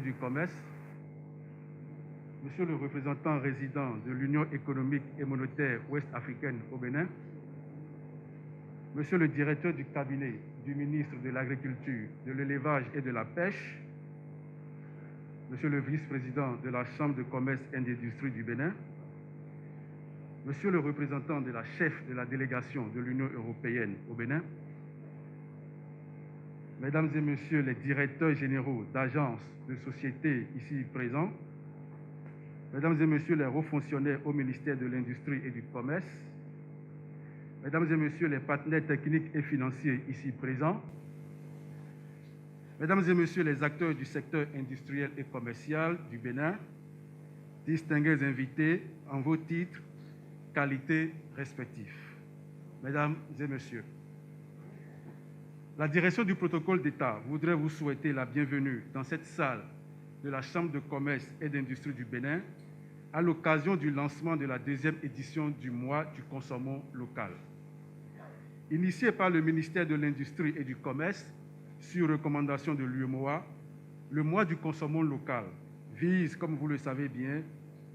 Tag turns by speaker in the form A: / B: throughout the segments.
A: du commerce, Monsieur le représentant résident de l'Union économique et monétaire ouest-africaine au Bénin, Monsieur le directeur du cabinet du ministre de l'Agriculture, de l'Élevage et de la Pêche, Monsieur le vice-président de la Chambre de commerce et d'industrie du Bénin, Monsieur le représentant de la chef de la délégation de l'Union européenne au Bénin, Mesdames et Messieurs les directeurs généraux d'agences, de sociétés ici présents, Mesdames et Messieurs les hauts fonctionnaires au ministère de l'Industrie et du Commerce, Mesdames et Messieurs les partenaires techniques et financiers ici présents, Mesdames et Messieurs les acteurs du secteur industriel et commercial du Bénin, distingués invités en vos titres, qualités respectifs. Mesdames et Messieurs, la direction du protocole d'État voudrait vous souhaiter la bienvenue dans cette salle de la Chambre de commerce et d'industrie du Bénin à l'occasion du lancement de la deuxième édition du mois du consommons local. Initié par le ministère de l'Industrie et du Commerce, sur recommandation de l'UEMOA, le mois du consommons local vise, comme vous le savez bien,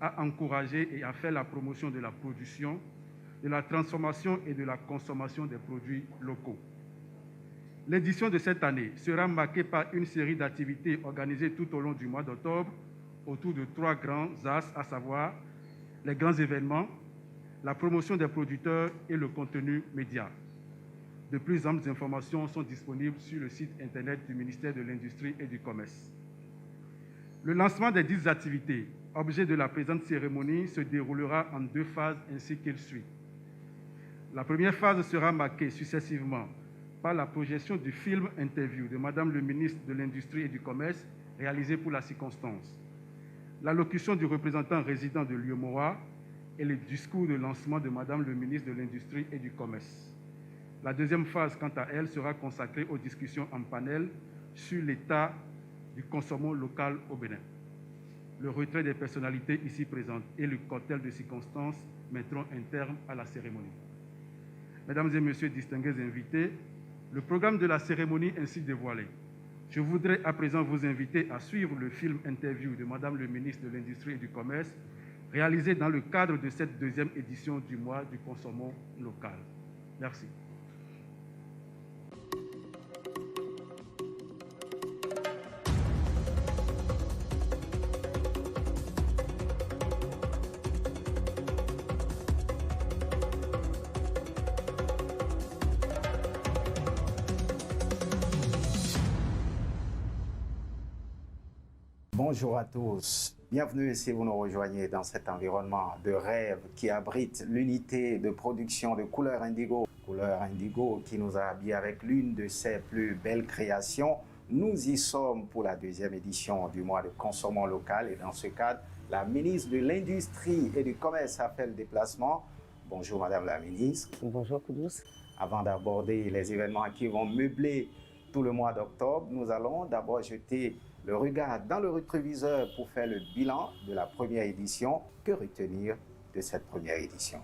A: à encourager et à faire la promotion de la production, de la transformation et de la consommation des produits locaux. L'édition de cette année sera marquée par une série d'activités organisées tout au long du mois d'octobre autour de 3 grands axes, à savoir les grands événements, la promotion des producteurs et le contenu média. De plus amples informations sont disponibles sur le site internet du ministère de l'Industrie et du Commerce. Le lancement des 10 activités, objet de la présente cérémonie, se déroulera en 2 phases ainsi qu'il suit. La première phase sera marquée successivement par la projection du film interview de Madame le ministre de l'Industrie et du Commerce, réalisé pour la circonstance, l'allocution du représentant résident de l'UEMOA et le discours de lancement de Madame le ministre de l'Industrie et du Commerce. La deuxième phase, quant à elle, sera consacrée aux discussions en panel sur l'état du consommons local au Bénin. Le retrait des personnalités ici présentes et le cocktail de circonstances mettront un terme à la cérémonie. Mesdames et Messieurs distingués invités, le programme de la cérémonie ainsi dévoilé. Je voudrais à présent vous inviter à suivre le film interview de Madame le ministre de l'Industrie et du Commerce, réalisé dans le cadre de cette deuxième édition du mois du consommons local. Merci.
B: Bonjour à tous, bienvenue si vous nous rejoignez dans cet environnement de rêve qui abrite l'unité de production de Couleur Indigo. Couleur Indigo qui nous a habillés avec l'une de ses plus belles créations. Nous y sommes pour la deuxième édition du mois de consommons local et dans ce cadre, la ministre de l'Industrie et du Commerce a fait le déplacement. Bonjour Madame la ministre.
C: Bonjour Koudous.
B: Avant d'aborder les événements qui vont meubler tout le mois d'octobre, nous allons d'abord jeter le regard dans le rétroviseur pour faire le bilan de la première édition. Que retenir de cette première édition?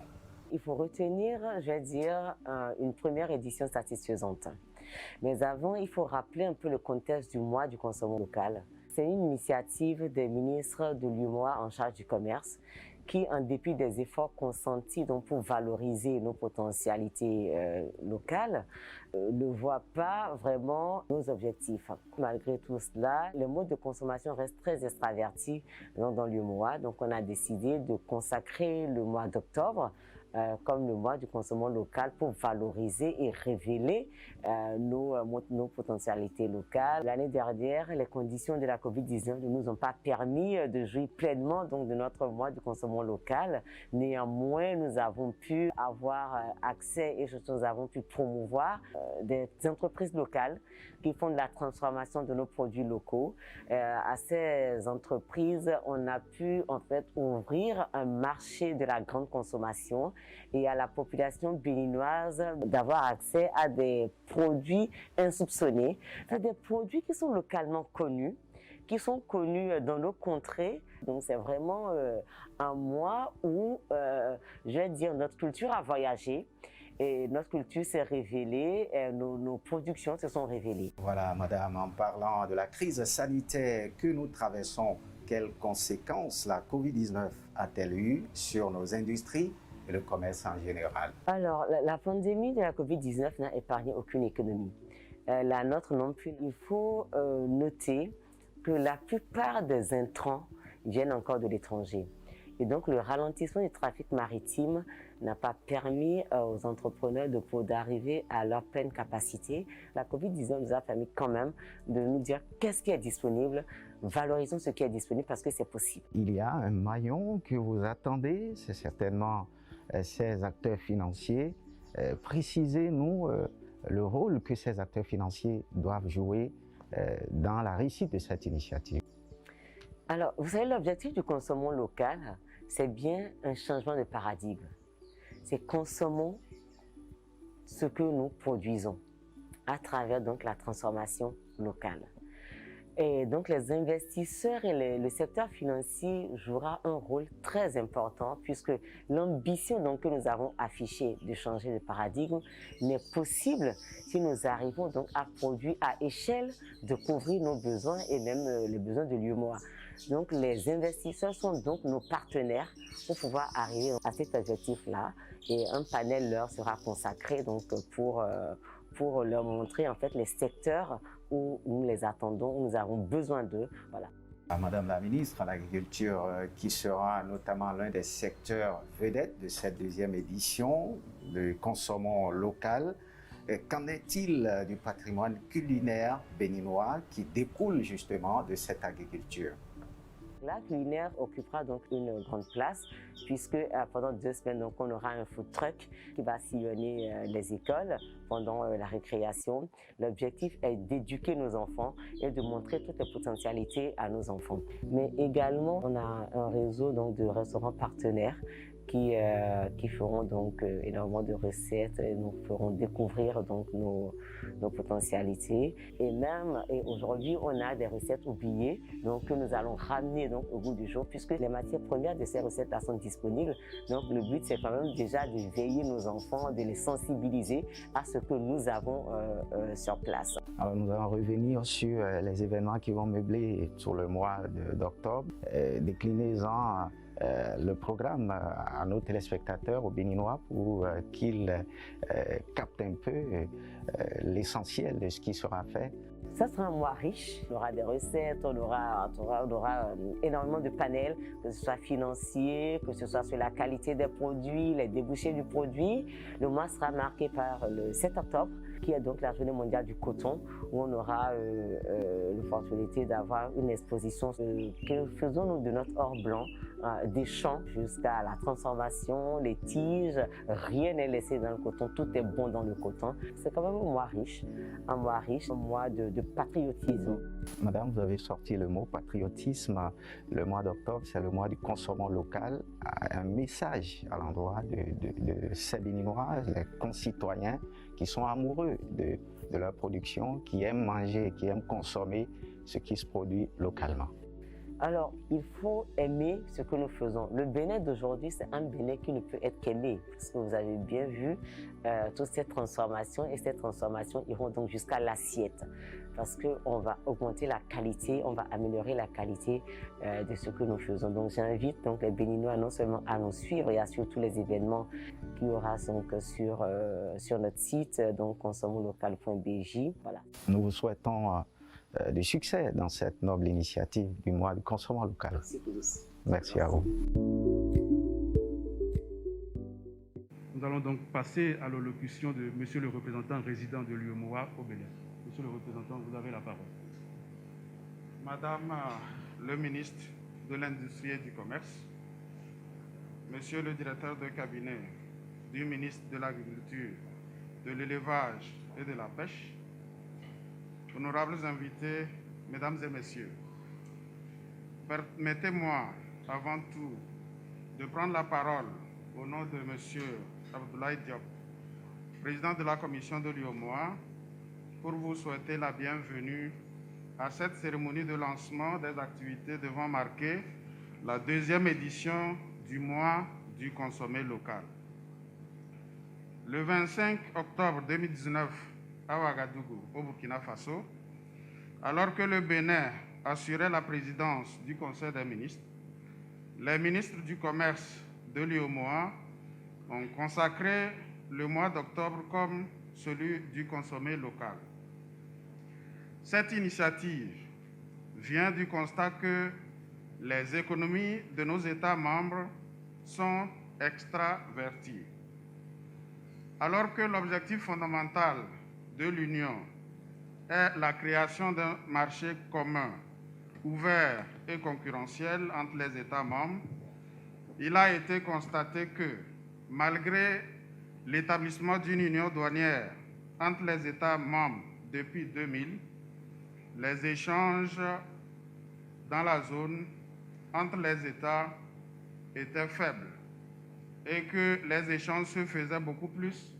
C: Il faut retenir, je vais dire, une première édition satisfaisante. Mais avant, il faut rappeler un peu le contexte du mois du consommons local. C'est une initiative des ministres de l'UEMOA en charge du commerce qui, en dépit des efforts consentis donc pour valoriser nos potentialités locales, ne voient pas vraiment nos objectifs. Malgré tout cela, le mode de consommation reste très extraverti dans l'UEMOA. Donc, on a décidé de consacrer le mois d'octobre comme le mois du consommons local pour valoriser et révéler nos potentialités locales. L'année dernière, les conditions de la COVID-19 ne nous ont pas permis de jouir pleinement donc, de notre mois du consommons local. Néanmoins, nous avons pu avoir accès et nous avons pu promouvoir des entreprises locales qui font de la transformation de nos produits locaux. À ces entreprises, on a pu en fait ouvrir un marché de la grande consommation et à la population béninoise d'avoir accès à des produits insoupçonnés, des produits qui sont localement connus, qui sont connus dans nos contrées. Donc c'est vraiment un mois où, je vais dire, notre culture a voyagé Et notre culture s'est révélée, et nos productions se sont révélées.
B: Voilà, madame, en parlant de la crise sanitaire que nous traversons, quelles conséquences la COVID-19 a-t-elle eu sur nos industries et le commerce en général?
C: Alors, la pandémie de la COVID-19 n'a épargné aucune économie. La nôtre non plus. Il faut noter que la plupart des intrants viennent encore de l'étranger. Et donc, le ralentissement du trafic maritime n'a pas permis aux entrepreneurs d'arriver à leur pleine capacité. La COVID-19 nous a permis quand même de nous dire qu'est-ce qui est disponible, valorisons ce qui est disponible parce que c'est possible.
B: Il y a un maillon que vous attendez, c'est certainement ces acteurs financiers. Précisez-nous le rôle que ces acteurs financiers doivent jouer dans la réussite de cette initiative.
C: Alors, vous savez, l'objectif du consommons local, c'est bien un changement de paradigme. C'est consommons ce que nous produisons à travers donc la transformation locale. Et donc les investisseurs et le secteur financier jouera un rôle très important puisque l'ambition donc que nous avons affichée de changer de paradigme n'est possible si nous arrivons donc à produire à échelle de couvrir nos besoins et même les besoins de l'UEMOA. Donc les investisseurs sont donc nos partenaires pour pouvoir arriver à cet objectif-là et un panel leur sera consacré donc pour leur montrer en fait les secteurs où nous les attendons, où nous avons besoin d'eux. Voilà.
B: Madame la ministre, l'agriculture qui sera notamment l'un des secteurs vedettes de cette deuxième édition de Consommons local. Qu'en est-il du patrimoine culinaire béninois qui découle justement de cette agriculture?
C: La culinaire occupera donc une grande place puisque pendant 2 semaines donc, on aura un food truck qui va sillonner les écoles pendant la récréation. L'objectif est d'éduquer nos enfants et de montrer toutes les potentialités à nos enfants. Mais également, on a un réseau donc, de restaurants partenaires qui feront donc énormément de recettes et nous feront découvrir donc nos potentialités. Et aujourd'hui, on a des recettes oubliées donc, que nous allons ramener donc, au goût du jour puisque les matières premières de ces recettes-là sont disponibles. Donc le but, c'est quand même déjà de veiller nos enfants, de les sensibiliser à ce que nous avons sur place.
B: Alors nous allons revenir sur les événements qui vont meubler sur le mois d'octobre, déclinaison le programme à nos téléspectateurs, aux Béninois, pour qu'ils captent un peu l'essentiel de ce qui sera fait.
C: Ça sera un mois riche, on aura des recettes, on aura énormément de panels, que ce soit financier, que ce soit sur la qualité des produits, les débouchés du produit. Le mois sera marqué par le 7 octobre, qui est donc la journée mondiale du coton, où on aura l'opportunité d'avoir une exposition que faisons-nous de notre or blanc, des champs jusqu'à la transformation, les tiges, rien n'est laissé dans le coton, tout est bon dans le coton. C'est quand même un mois riche, un mois de patriotisme.
B: Madame, vous avez sorti le mot patriotisme. Le mois d'octobre, c'est le mois du consommons local. Un message à l'endroit de ces Béninois, les concitoyens qui sont amoureux de leur production, qui aiment manger, qui aiment consommer ce qui se produit localement.
C: Alors, il faut aimer ce que nous faisons. Le Bénin d'aujourd'hui, c'est un Bénin qui ne peut être qu'aimé. Parce que vous avez bien vu toutes ces transformations et ces transformations iront donc jusqu'à l'assiette. Parce qu'on va augmenter la qualité, on va améliorer la qualité de ce que nous faisons. Donc, j'invite donc les Béninois non seulement à nous suivre et à suivre tous les événements qu'il y aura donc sur notre site, donc consommonlocal.bj. Voilà.
B: Nous vous souhaitons de succès dans cette noble initiative du mois du consommons local.
C: Merci tous.
B: Merci à vous.
A: Nous allons donc passer à l'allocution de Monsieur le représentant résident de l'UEMOA au Bénin. Monsieur le représentant, vous avez la parole.
D: Madame le ministre de l'Industrie et du Commerce, Monsieur le directeur de cabinet du ministre de l'Agriculture, de l'Élevage et de la Pêche, honorables invités, mesdames et messieurs, permettez-moi avant tout de prendre la parole au nom de monsieur Abdoulaye Diop, président de la commission de l'UEMOA, pour vous souhaiter la bienvenue à cette cérémonie de lancement des activités devant marquer la 2e édition du mois du consommé local. le 25 octobre 2019 à Ouagadougou, au Burkina Faso, alors que le Bénin assurait la présidence du Conseil des ministres, les ministres du Commerce de l'UEMOA ont consacré le mois d'octobre comme celui du consommé local. Cette initiative vient du constat que les économies de nos États membres sont extraverties. Alors que l'objectif fondamental de l'Union est la création d'un marché commun, ouvert et concurrentiel entre les États membres, il a été constaté que, malgré l'établissement d'une union douanière entre les États membres depuis 2000, les échanges dans la zone entre les États étaient faibles et que les échanges se faisaient beaucoup plus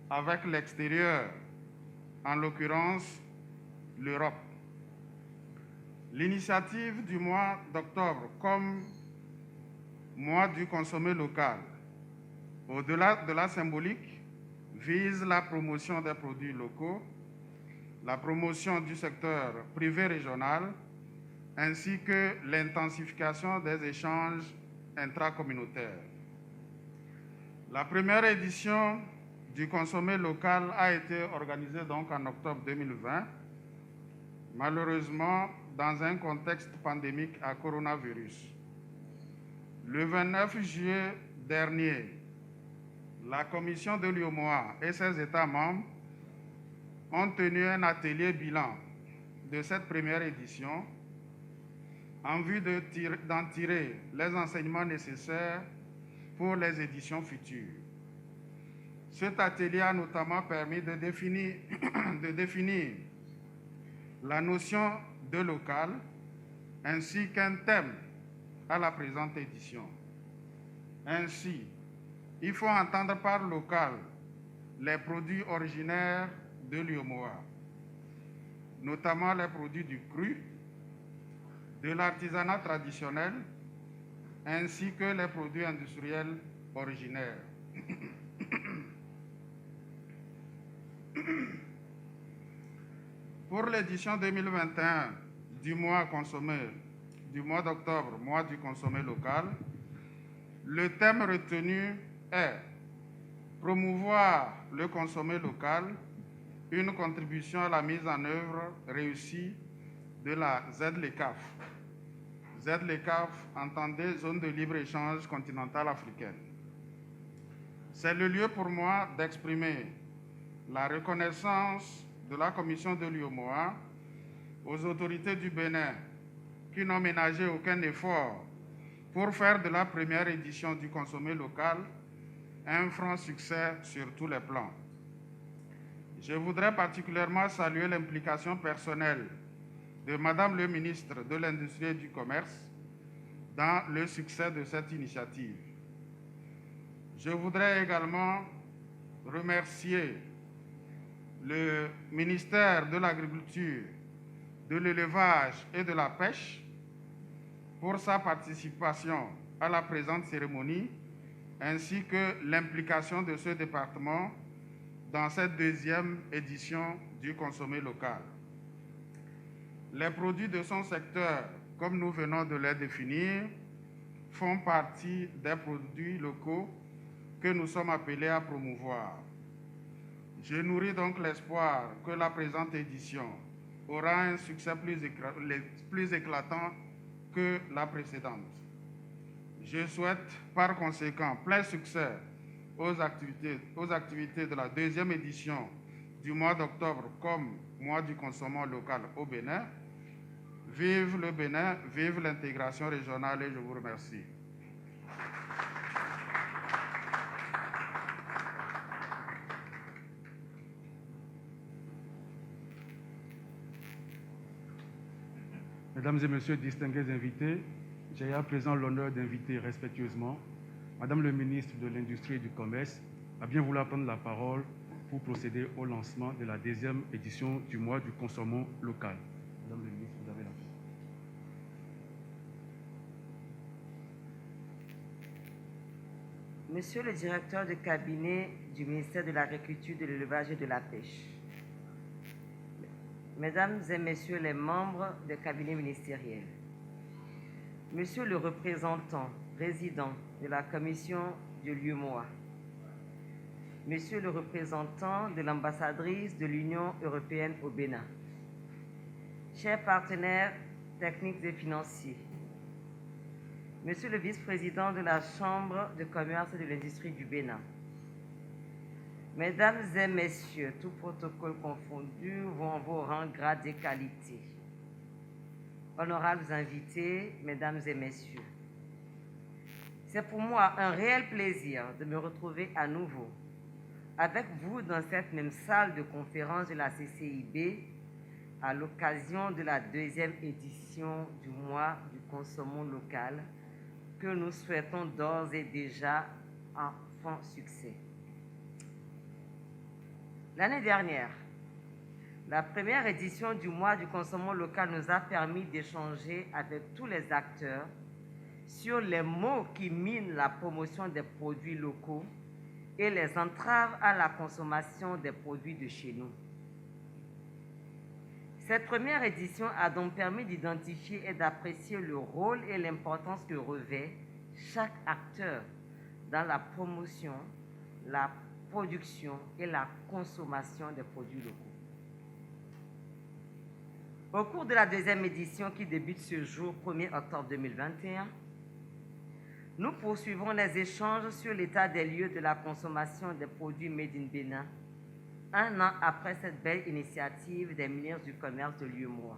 D: avec l'extérieur, en l'occurrence l'Europe. L'initiative du mois d'octobre comme mois du consommé local, au-delà de la symbolique, vise la promotion des produits locaux, la promotion du secteur privé régional, ainsi que l'intensification des échanges intracommunautaires. La première édition du consommé local a été organisée donc en octobre 2020, malheureusement dans un contexte pandémique à coronavirus. Le 29 juillet dernier, la Commission de l'UEMOA et ses États membres ont tenu un atelier bilan de cette première édition en vue d'en tirer les enseignements nécessaires pour les éditions futures. Cet atelier a notamment permis de définir la notion de local ainsi qu'un thème à la présente édition. Ainsi, il faut entendre par local les produits originaires de l'UEMOA, notamment les produits du cru, de l'artisanat traditionnel, ainsi que les produits industriels originaires. Pour l'édition 2021 du mois d'octobre, mois du consommé local, le thème retenu est promouvoir le consommé local, une contribution à la mise en œuvre réussie de la ZLECAf. ZLECAf, entendez Zone de libre-échange continentale africaine. C'est le lieu pour moi d'exprimer la reconnaissance de la Commission de l'UEMOA aux autorités du Bénin qui n'ont ménagé aucun effort pour faire de la première édition du consommé local un franc succès sur tous les plans. Je voudrais particulièrement saluer l'implication personnelle de Madame le ministre de l'Industrie et du Commerce dans le succès de cette initiative. Je voudrais également remercier le ministère de l'Agriculture, de l'Élevage et de la Pêche pour sa participation à la présente cérémonie, ainsi que l'implication de ce département dans cette deuxième édition du consommé local. Les produits de son secteur, comme nous venons de les définir, font partie des produits locaux que nous sommes appelés à promouvoir. Je nourris donc l'espoir que la présente édition aura un succès plus éclatant que la précédente. Je souhaite par conséquent plein succès aux activités de la deuxième édition du mois d'octobre comme mois du consommant local au Bénin. Vive le Bénin, vive l'intégration régionale et je vous remercie.
A: Mesdames et messieurs, distingués invités, j'ai à présent l'honneur d'inviter respectueusement Madame le ministre de l'Industrie et du Commerce à bien vouloir prendre la parole pour procéder au lancement de la deuxième édition du mois du consommant local. Madame le ministre, vous avez la parole.
E: Monsieur le directeur de cabinet du ministère de l'Agriculture, de l'Élevage et de la Pêche, Mesdames et Messieurs les membres des cabinets ministériels, Monsieur le représentant résident de la Commission de l'UEMOA, Monsieur le représentant de l'ambassadrice de l'Union européenne au Bénin, chers partenaires techniques et financiers, Monsieur le vice-président de la Chambre de commerce et de l'industrie du Bénin, Mesdames et Messieurs, tout protocole confondu, vos rangs, grades et qualités, honorables invités, Mesdames et Messieurs, c'est pour moi un réel plaisir de me retrouver à nouveau avec vous dans cette même salle de conférence de la CCIB à l'occasion de la 2e édition du mois du consommons local que nous souhaitons d'ores et déjà un franc succès. L'année dernière, la première édition du mois du consommons local nous a permis d'échanger avec tous les acteurs sur les maux qui minent la promotion des produits locaux et les entraves à la consommation des produits de chez nous. Cette première édition a donc permis d'identifier et d'apprécier le rôle et l'importance que revêt chaque acteur dans la promotion, la production et la consommation des produits locaux. Au cours de la 2e édition qui débute ce jour, 1er octobre 2021, nous poursuivons les échanges sur l'état des lieux de la consommation des produits Made in Bénin, un an après cette belle initiative des ministres du Commerce de l'UEMOA.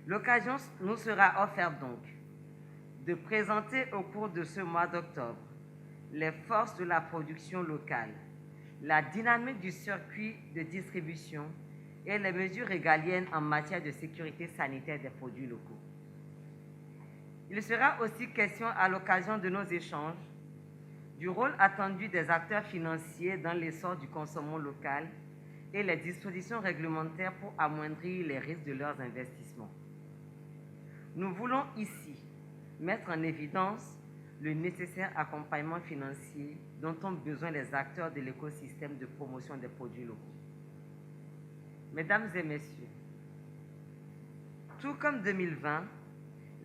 E: L'occasion nous sera offerte donc de présenter au cours de ce mois d'octobre les forces de la production locale, la dynamique du circuit de distribution et les mesures régaliennes en matière de sécurité sanitaire des produits locaux. Il sera aussi question à l'occasion de nos échanges du rôle attendu des acteurs financiers dans l'essor du consommons local et les dispositions réglementaires pour amoindrir les risques de leurs investissements. Nous voulons ici mettre en évidence le nécessaire accompagnement financier dont ont besoin les acteurs de l'écosystème de promotion des produits locaux. Mesdames et Messieurs, tout comme 2020,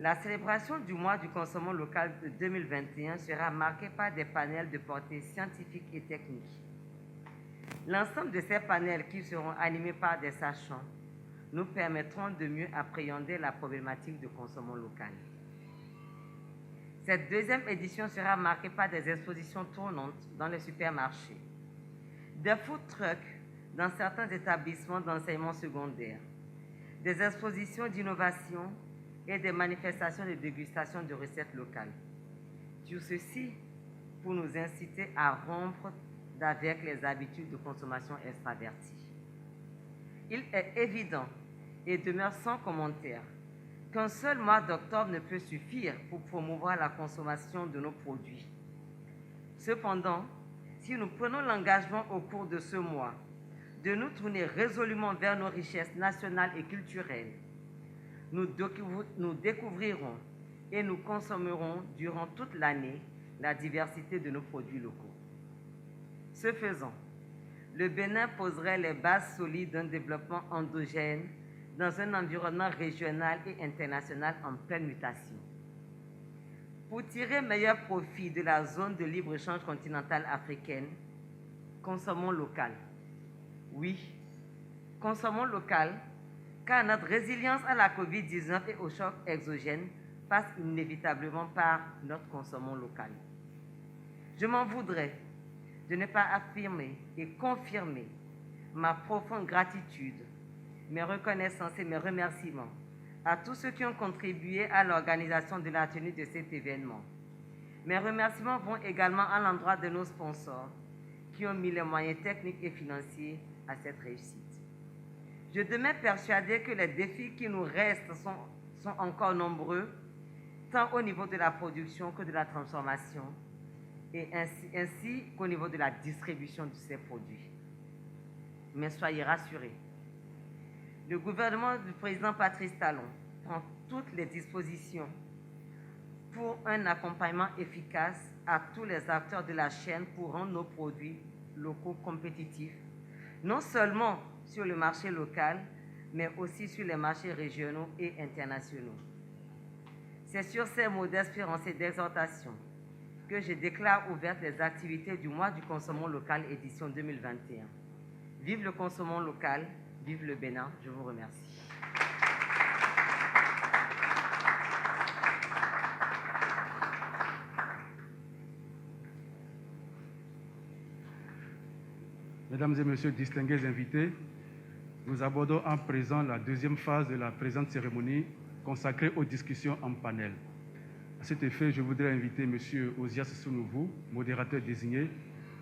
E: la célébration du mois du consommons local de 2021 sera marquée par des panels de portée scientifique et technique. L'ensemble de ces panels qui seront animés par des sachants nous permettront de mieux appréhender la problématique de consommons local. Cette 2e édition sera marquée par des expositions tournantes dans les supermarchés, des food trucks dans certains établissements d'enseignement secondaire, des expositions d'innovation et des manifestations de dégustation de recettes locales. Tout ceci pour nous inciter à rompre avec les habitudes de consommation extraverties. Il est évident et demeure sans commentaire qu'un seul mois d'octobre ne peut suffire pour promouvoir la consommation de nos produits. Cependant, si nous prenons l'engagement au cours de ce mois de nous tourner résolument vers nos richesses nationales et culturelles, nous découvrirons et nous consommerons durant toute l'année la diversité de nos produits locaux. Ce faisant, le Bénin poserait les bases solides d'un développement endogène dans un environnement régional et international en pleine mutation. Pour tirer meilleur profit de la zone de libre-échange continentale africaine, consommons local. Oui, consommons local, car notre résilience à la COVID-19 et au choc exogène passe inévitablement par notre consommons local. Je m'en voudrais de ne pas affirmer et confirmer ma profonde gratitude, mes reconnaissances et mes remerciements à tous ceux qui ont contribué à l'organisation de la tenue de cet événement. Mes remerciements vont également à l'endroit de nos sponsors qui ont mis les moyens techniques et financiers à cette réussite. Je demeure persuadée que les défis qui nous restent sont encore nombreux, tant au niveau de la production que de la transformation, et ainsi qu'au niveau de la distribution de ces produits. Mais soyez rassurés, le gouvernement du président Patrice Talon prend toutes les dispositions pour un accompagnement efficace à tous les acteurs de la chaîne pour rendre nos produits locaux compétitifs, non seulement sur le marché local, mais aussi sur les marchés régionaux et internationaux. C'est sur ces modestes espérances d'exhortation que je déclare ouvertes les activités du mois du consommant local édition 2021. Vive le consommant local, vive le Bénin, je vous remercie.
A: Mesdames et messieurs, distingués invités, nous abordons à présent la deuxième phase de la présente cérémonie consacrée aux discussions en panel. À cet effet, je voudrais inviter M. Ozias Sounouvou, modérateur désigné,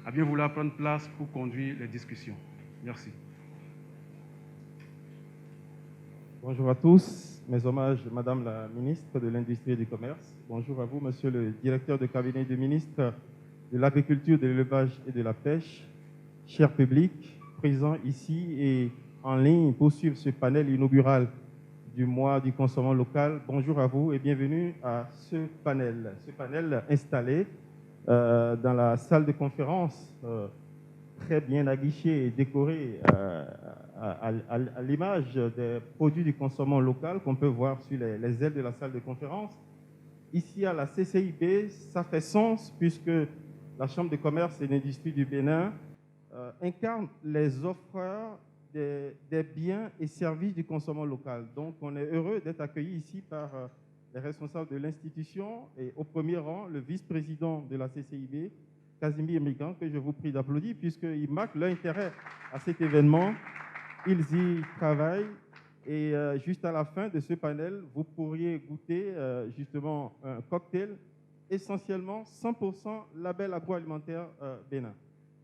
A: à bien vouloir prendre place pour conduire les discussions. Merci.
F: Bonjour à tous. Mes hommages, Madame la ministre de l'Industrie et du Commerce. Bonjour à vous, Monsieur le directeur de cabinet du ministre de l'Agriculture, de l'Élevage et de la Pêche. Cher public, présent ici et en ligne pour suivre ce panel inaugural du mois du consommant local, bonjour à vous et bienvenue à ce panel installé dans la salle de conférence, très bien aguichée et décorée à l'image des produits du consommant local qu'on peut voir sur les ailes de la salle de conférence. Ici à la CCIB, ça fait sens puisque la Chambre de commerce et d'industrie du Bénin incarne les offreurs des biens et services du consommant local. Donc, on est heureux d'être accueillis ici par les responsables de l'institution et au premier rang, le vice-président de la CCIB, Casimir Migan, que je vous prie d'applaudir puisqu'ils marquent leur intérêt à cet événement. Ils y travaillent et juste à la fin de ce panel, vous pourriez goûter justement un cocktail essentiellement 100% label agroalimentaire Bénin.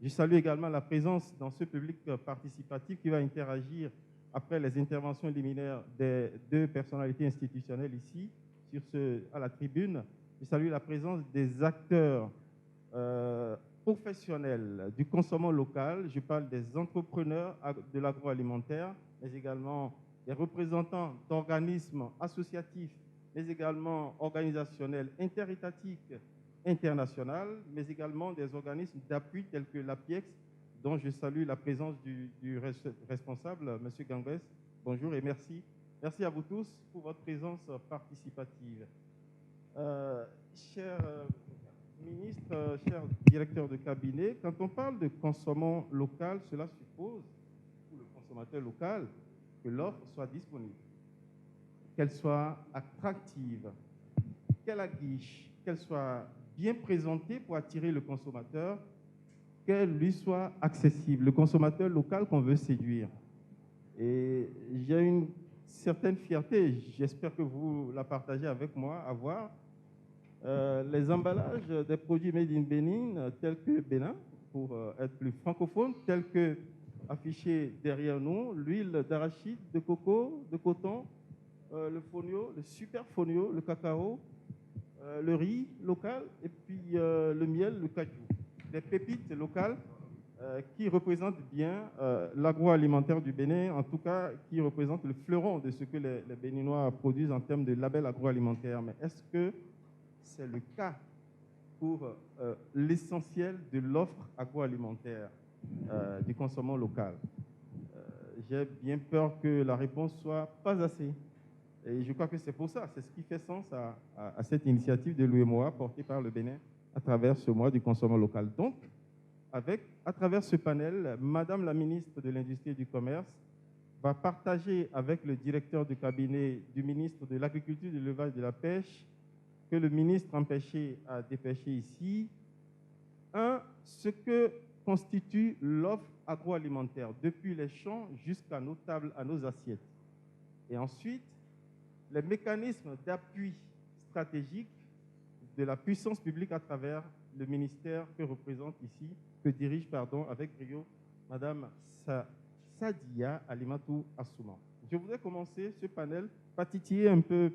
F: Je salue également la présence dans ce public participatif qui va interagir après les interventions liminaires des deux personnalités institutionnelles ici, à la tribune. Je salue la présence des acteurs professionnels du consommant local. Je parle des entrepreneurs de l'agroalimentaire, mais également des représentants d'organismes associatifs, mais également organisationnels, interétatiques, internationales, mais également des organismes d'appui tels que l'APIEX, dont je salue la présence du responsable, M. Gangues. Bonjour et merci. Merci à vous tous pour votre présence participative. Cher ministre, cher directeur de cabinet, quand on parle de consommant local, cela suppose, pour le consommateur local, que l'offre soit disponible, qu'elle soit attractive, qu'elle aguiche, qu'elle soit bien présentée pour attirer le consommateur, qu'elle lui soit accessible, le consommateur local qu'on veut séduire. Et j'ai une certaine fierté, j'espère que vous la partagez avec moi, à voir les emballages des produits made in Bénin, tels que Bénin, pour être plus francophone, tels que affichés derrière nous, l'huile d'arachide, de coco, de coton, le fonio, le super fonio, le cacao, le riz local et puis le miel, le cajou. Des pépites locales qui représentent bien l'agroalimentaire du Bénin, en tout cas qui représentent le fleuron de ce que les Béninois produisent en termes de label agroalimentaire. Mais est-ce que c'est le cas pour l'essentiel de l'offre agroalimentaire du consommant local? J'ai bien peur que la réponse soit pas assez. Et je crois que c'est pour ça, c'est ce qui fait sens à cette initiative de l'UEMOA portée par le Bénin à travers ce mois du consommant local. Donc, à travers ce panel, Madame la ministre de l'Industrie et du Commerce va partager avec le directeur de cabinet du ministre de l'Agriculture, de l'Élevage et de la Pêche, que le ministre empêché à dépêcher ici, ce que constitue l'offre agroalimentaire, depuis les champs jusqu'à nos tables, à nos assiettes. Et ensuite, les mécanismes d'appui stratégique de la puissance publique à travers le ministère que dirige avec brio Madame Sadia Alimatou Assouman. Je voudrais commencer ce panel par titiller un peu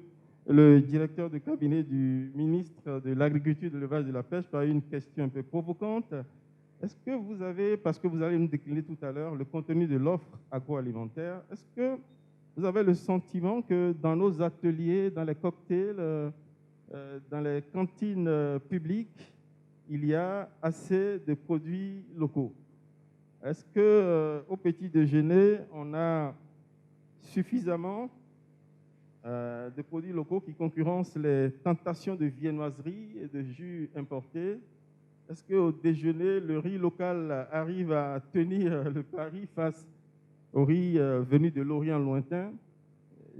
F: le directeur de cabinet du ministre de l'Agriculture, de l'Élevage et de la Pêche par une question un peu provocante. Est-ce que vous avez, parce que vous allez nous décliner tout à l'heure le contenu de l'offre agroalimentaire, est-ce que vous avez le sentiment que dans nos ateliers, dans les cocktails, dans les cantines publiques, il y a assez de produits locaux. Est-ce qu'au petit déjeuner, on a suffisamment de produits locaux qui concurrencent les tentations de viennoiserie et de jus importés? Est-ce qu'au déjeuner, le riz local arrive à tenir le pari face au riz venu de l'Orient lointain?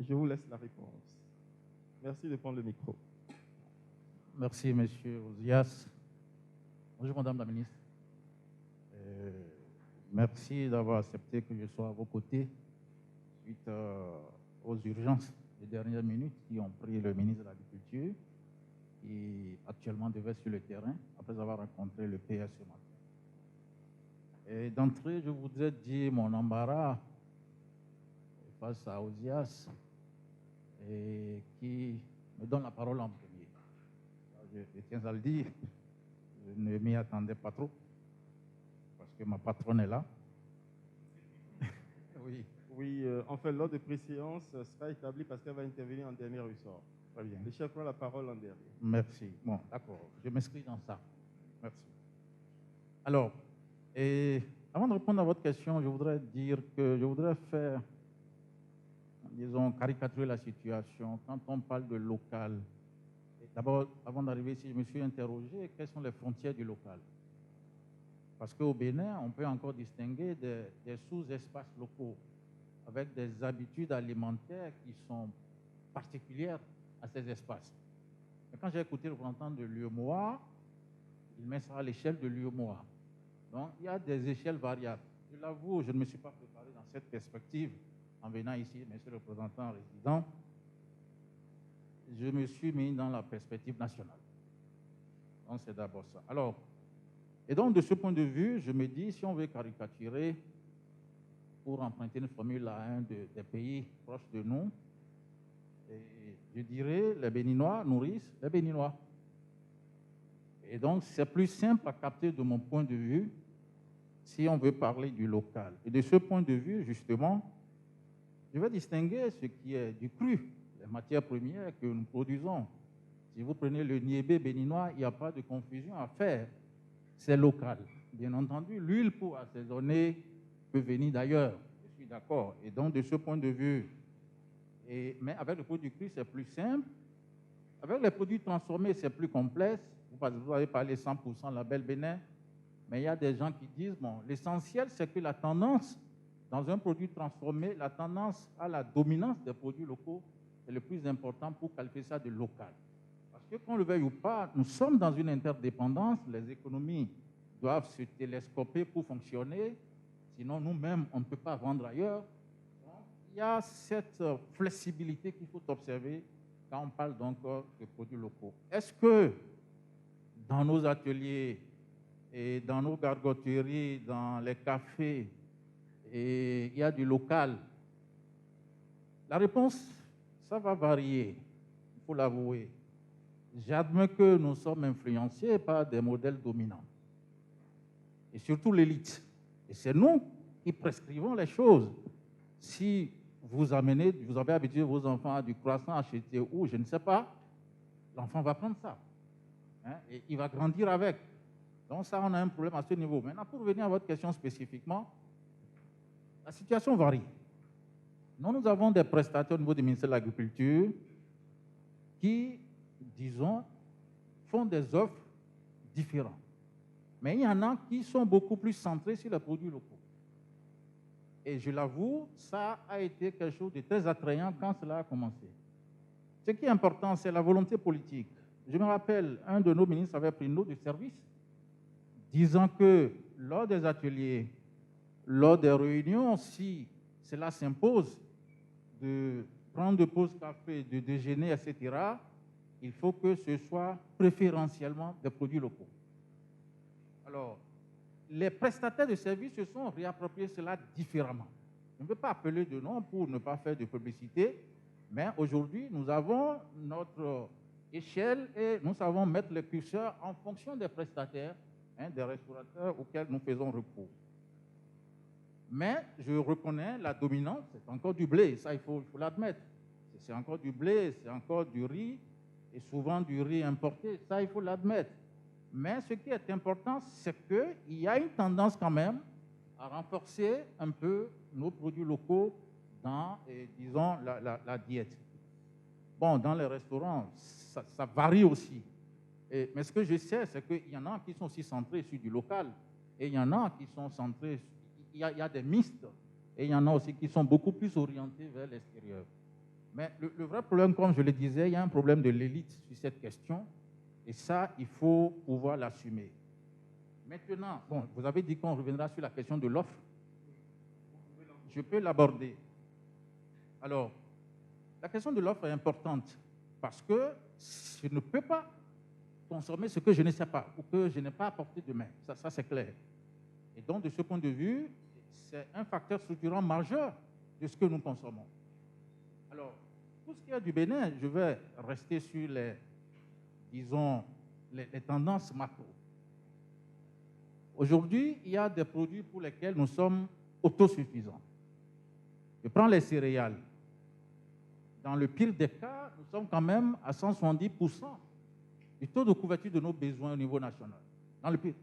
F: Je vous laisse la réponse. Merci de prendre le micro.
G: Merci, M. Ozias. Bonjour, Madame la Ministre. Merci d'avoir accepté que je sois à vos côtés suite aux urgences des dernières minutes qui ont pris le ministre de l'Agriculture, qui actuellement devait être sur le terrain après avoir rencontré le PS ce matin. Et d'entrée, je voudrais dire mon embarras face à Ozias et qui me donne la parole en premier. Je tiens à le dire, je ne m'y attendais pas trop parce que ma patronne est là.
F: Oui. Oui, en fait, l'ordre de préséance sera établi parce qu'elle va intervenir en dernier ressort.
G: Très bien.
F: Le chef prend la parole en dernier.
G: Merci. Bon, d'accord. Je m'inscris dans ça. Merci. Alors, avant de répondre à votre question, je voudrais faire, disons, caricaturer la situation. Quand on parle de local, d'abord, avant d'arriver ici, je me suis interrogé quelles sont les frontières du local. Parce qu'au Bénin, on peut encore distinguer des sous-espaces locaux avec des habitudes alimentaires qui sont particulières à ces espaces. Et quand j'ai écouté le représentant de l'UEMOA, il met ça à l'échelle de l'UEMOA. Donc, il y a des échelles variables. Je l'avoue, je ne me suis pas préparé dans cette perspective en venant ici, monsieur le représentant résident. Je me suis mis dans la perspective nationale. Donc, c'est d'abord ça. Alors, et donc, de ce point de vue, je me dis, si on veut caricaturer, pour emprunter une formule à un des pays proches de nous, je dirais, les Béninois nourrissent les Béninois. Et donc, c'est plus simple à capter de mon point de vue si on veut parler du local. Et de ce point de vue, justement, je vais distinguer ce qui est du cru, les matières premières que nous produisons. Si vous prenez le niébé béninois, il n'y a pas de confusion à faire. C'est local. Bien entendu, l'huile pour assaisonner peut venir d'ailleurs. Je suis d'accord. Et donc, de ce point de vue, mais avec le produit cru, c'est plus simple. Avec les produits transformés, c'est plus complexe. Vous avez parlé 100% label Bénin, mais il y a des gens qui disent, bon, l'essentiel, c'est que la tendance, dans un produit transformé, la tendance à la dominance des produits locaux est le plus important pour qualifier ça de local. Parce que qu'on le veuille ou pas, nous sommes dans une interdépendance, les économies doivent se télescoper pour fonctionner, sinon nous-mêmes, on ne peut pas vendre ailleurs. Donc, il y a cette flexibilité qu'il faut observer quand on parle donc de produits locaux. Est-ce que dans nos ateliers et dans nos gargoteries, dans les cafés, il y a du local? La réponse, ça va varier, il faut l'avouer. J'admets que nous sommes influencés par des modèles dominants, et surtout l'élite. Et c'est nous qui prescrivons les choses. Si vous avez habitué vos enfants à du croissant acheté ou je ne sais pas, l'enfant va prendre ça. Hein, et il va grandir avec. Donc ça, on a un problème à ce niveau. Maintenant, pour revenir à votre question spécifiquement, la situation varie. Nous avons des prestataires au niveau du ministère de l'Agriculture qui, disons, font des offres différentes. Mais il y en a qui sont beaucoup plus centrés sur les produits locaux. Et je l'avoue, ça a été quelque chose de très attrayant quand cela a commencé. Ce qui est important, c'est la volonté politique. Je me rappelle, un de nos ministres avait pris note du service, disant que lors des ateliers, lors des réunions, si cela s'impose, de prendre de pause café, de déjeuner, etc., il faut que ce soit préférentiellement des produits locaux. Alors, les prestataires de services se sont réappropriés cela différemment. On ne peut pas appeler de nom pour ne pas faire de publicité, mais aujourd'hui, nous avons notre échelle et nous savons mettre le curseur en fonction des prestataires, des restaurateurs auxquels nous faisons recours. Mais je reconnais la dominance, c'est encore du blé, ça il faut l'admettre. C'est encore du blé, c'est encore du riz, et souvent du riz importé, ça il faut l'admettre. Mais ce qui est important, c'est qu'il y a une tendance quand même à renforcer un peu nos produits locaux dans, disons, la diète. Bon, dans les restaurants, ça varie aussi. Mais ce que je sais, c'est qu'il y en a qui sont aussi centrés sur du local, et il y en a qui sont centrés, il y a des mixtes, et il y en a aussi qui sont beaucoup plus orientés vers l'extérieur. Mais le vrai problème, comme je le disais, il y a un problème de l'élite sur cette question, et ça, il faut pouvoir l'assumer. Maintenant, bon, vous avez dit qu'on reviendra sur la question de l'offre. Je peux l'aborder. Alors, la question de l'offre est importante parce que je ne peux pas consommer ce que je ne sais pas ou que je n'ai pas apporté de main. Ça c'est clair. Et donc, de ce point de vue, c'est un facteur structurant majeur de ce que nous consommons. Alors, pour ce qui est du Bénin, je vais rester sur les tendances macro. Aujourd'hui, il y a des produits pour lesquels nous sommes autosuffisants. Je prends les céréales. Dans le pire des cas, nous sommes quand même à 170% du taux de couverture de nos besoins au niveau national,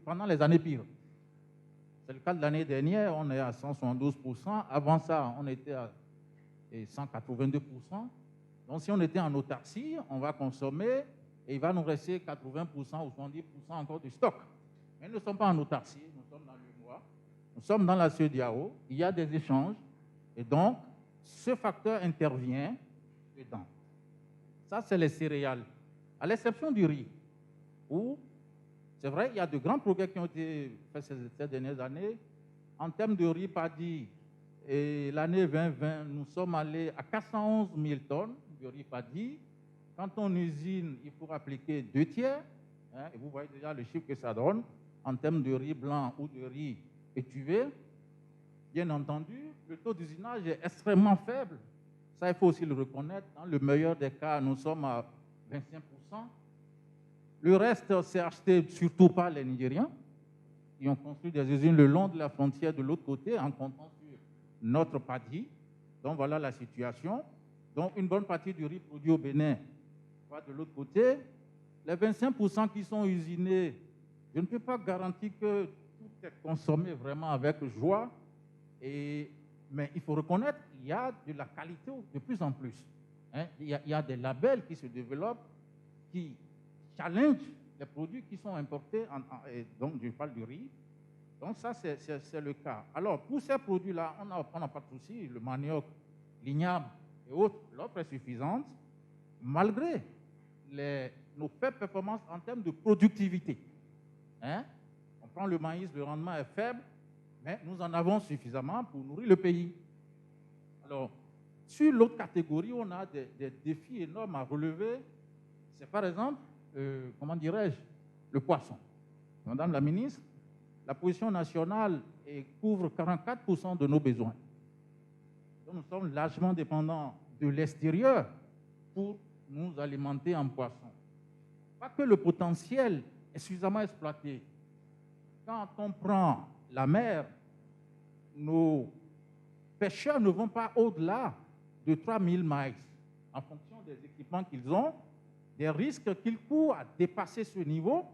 G: pendant les années pires. C'est le cas de l'année dernière, on est à 172%. Avant ça, on était à 182%. Donc, si on était en autarcie, on va consommer et il va nous rester 80% ou 70% encore de stock. Mais nous ne sommes pas en autarcie, nous sommes dans le mois, nous sommes dans la CEDEAO, il y a des échanges, et donc ce facteur intervient dedans. Ça, c'est les céréales, à l'exception du riz, où, c'est vrai, il y a de grands progrès qui ont été faits ces dernières années. En termes de riz paddy, et l'année 2020, nous sommes allés à 411 000 tonnes de riz paddy. Quand on usine, il faut appliquer 2 tiers, hein, et vous voyez déjà le chiffre que ça donne en termes de riz blanc ou de riz étuvé. Bien entendu, le taux d'usinage est extrêmement faible. Ça, il faut aussi le reconnaître. Dans le meilleur des cas, nous sommes à 25%. Le reste, c'est acheté surtout par les Nigériens, qui ont construit des usines le long de la frontière de l'autre côté, en comptant sur notre paddy. Donc, voilà la situation. Donc, une bonne partie du riz produit au Bénin va de l'autre côté. Les 25% qui sont usinés, je ne peux pas garantir que tout est consommé vraiment avec joie, mais il faut reconnaître qu'il y a de la qualité de plus en plus. Hein. Il y a des labels qui se développent, qui challenge les produits qui sont importés, donc je parle du riz. Donc ça, c'est le cas. Alors, pour ces produits-là, on n'a pas de souci, le manioc, l'igname et autres, l'offre est suffisante, malgré nos faibles performances en termes de productivité. Hein? On prend le maïs, le rendement est faible, mais nous en avons suffisamment pour nourrir le pays. Alors, sur l'autre catégorie, on a des défis énormes à relever. C'est par exemple, comment dirais-je, le poisson. Madame la ministre, la position nationale couvre 44% de nos besoins. Donc, nous sommes largement dépendants de l'extérieur pour nous alimenter en poisson. Pas que le potentiel est suffisamment exploité. Quand on prend la mer, nos pêcheurs ne vont pas au-delà de 3000 miles en fonction des équipements qu'ils ont, des risques qu'ils courent à dépasser ce niveau.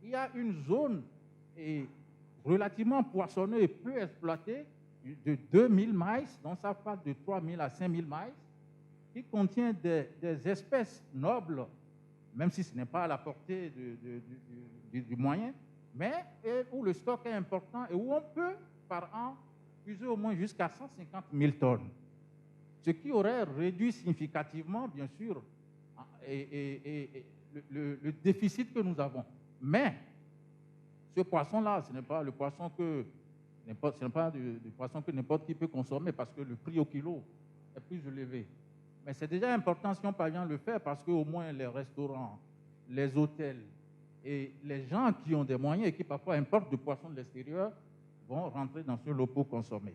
G: Il y a une zone relativement poissonneuse et peu exploitée de 2000 miles, donc ça passe de 3000 à 5000 miles, qui contient des espèces nobles, même si ce n'est pas à la portée du moyen, mais où le stock est important et où on peut, par an, puiser au moins jusqu'à 150 000 tonnes. Ce qui aurait réduit significativement, bien sûr, le déficit que nous avons. Mais ce poisson-là, ce n'est pas le poisson que n'importe qui peut consommer parce que le prix au kilo est plus élevé. Mais c'est déjà important si on parvient à le faire parce qu'au moins les restaurants, les hôtels et les gens qui ont des moyens et qui parfois importent du poisson de l'extérieur vont rentrer dans ce lot pour consommer.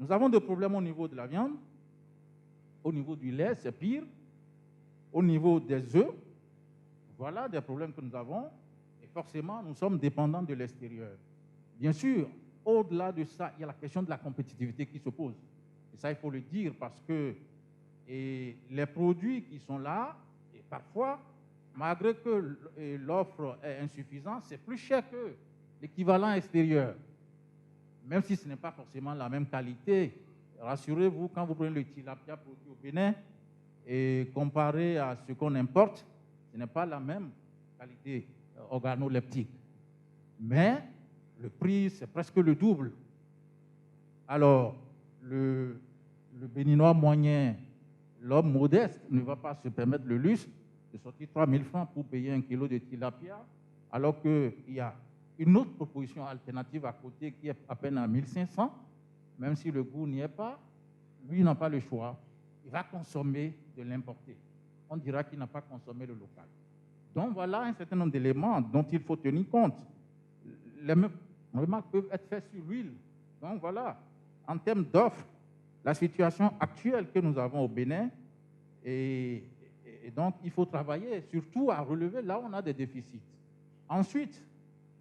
G: Nous avons des problèmes au niveau de la viande, au niveau du lait, c'est pire, au niveau des œufs, voilà des problèmes que nous avons et forcément nous sommes dépendants de l'extérieur. Bien sûr, au-delà de ça, il y a la question de la compétitivité qui se pose. Et ça, il faut le dire parce que les produits qui sont là, et parfois, malgré que l'offre est insuffisante, c'est plus cher que l'équivalent extérieur. Même si ce n'est pas forcément la même qualité, rassurez-vous, quand vous prenez le tilapia produit au Bénin et comparé à ce qu'on importe, ce n'est pas la même qualité organoleptique. Mais le prix, c'est presque le double. Alors, le Béninois moyen, l'homme modeste, ne va pas se permettre le luxe de sortir 3 000 francs pour payer 1 kilo de tilapia, alors qu'il y a une autre proposition alternative à côté qui est à peine à 1 500, même si le goût n'y est pas, lui n'a pas le choix. Il va consommer de l'importé. On dira qu'il n'a pas consommé le local. Donc voilà un certain nombre d'éléments dont il faut tenir compte. Les mêmes remarques peuvent être faites sur l'huile. Donc voilà, en termes d'offres, la situation actuelle que nous avons au Bénin, et donc il faut travailler surtout à relever là où on a des déficits. Ensuite,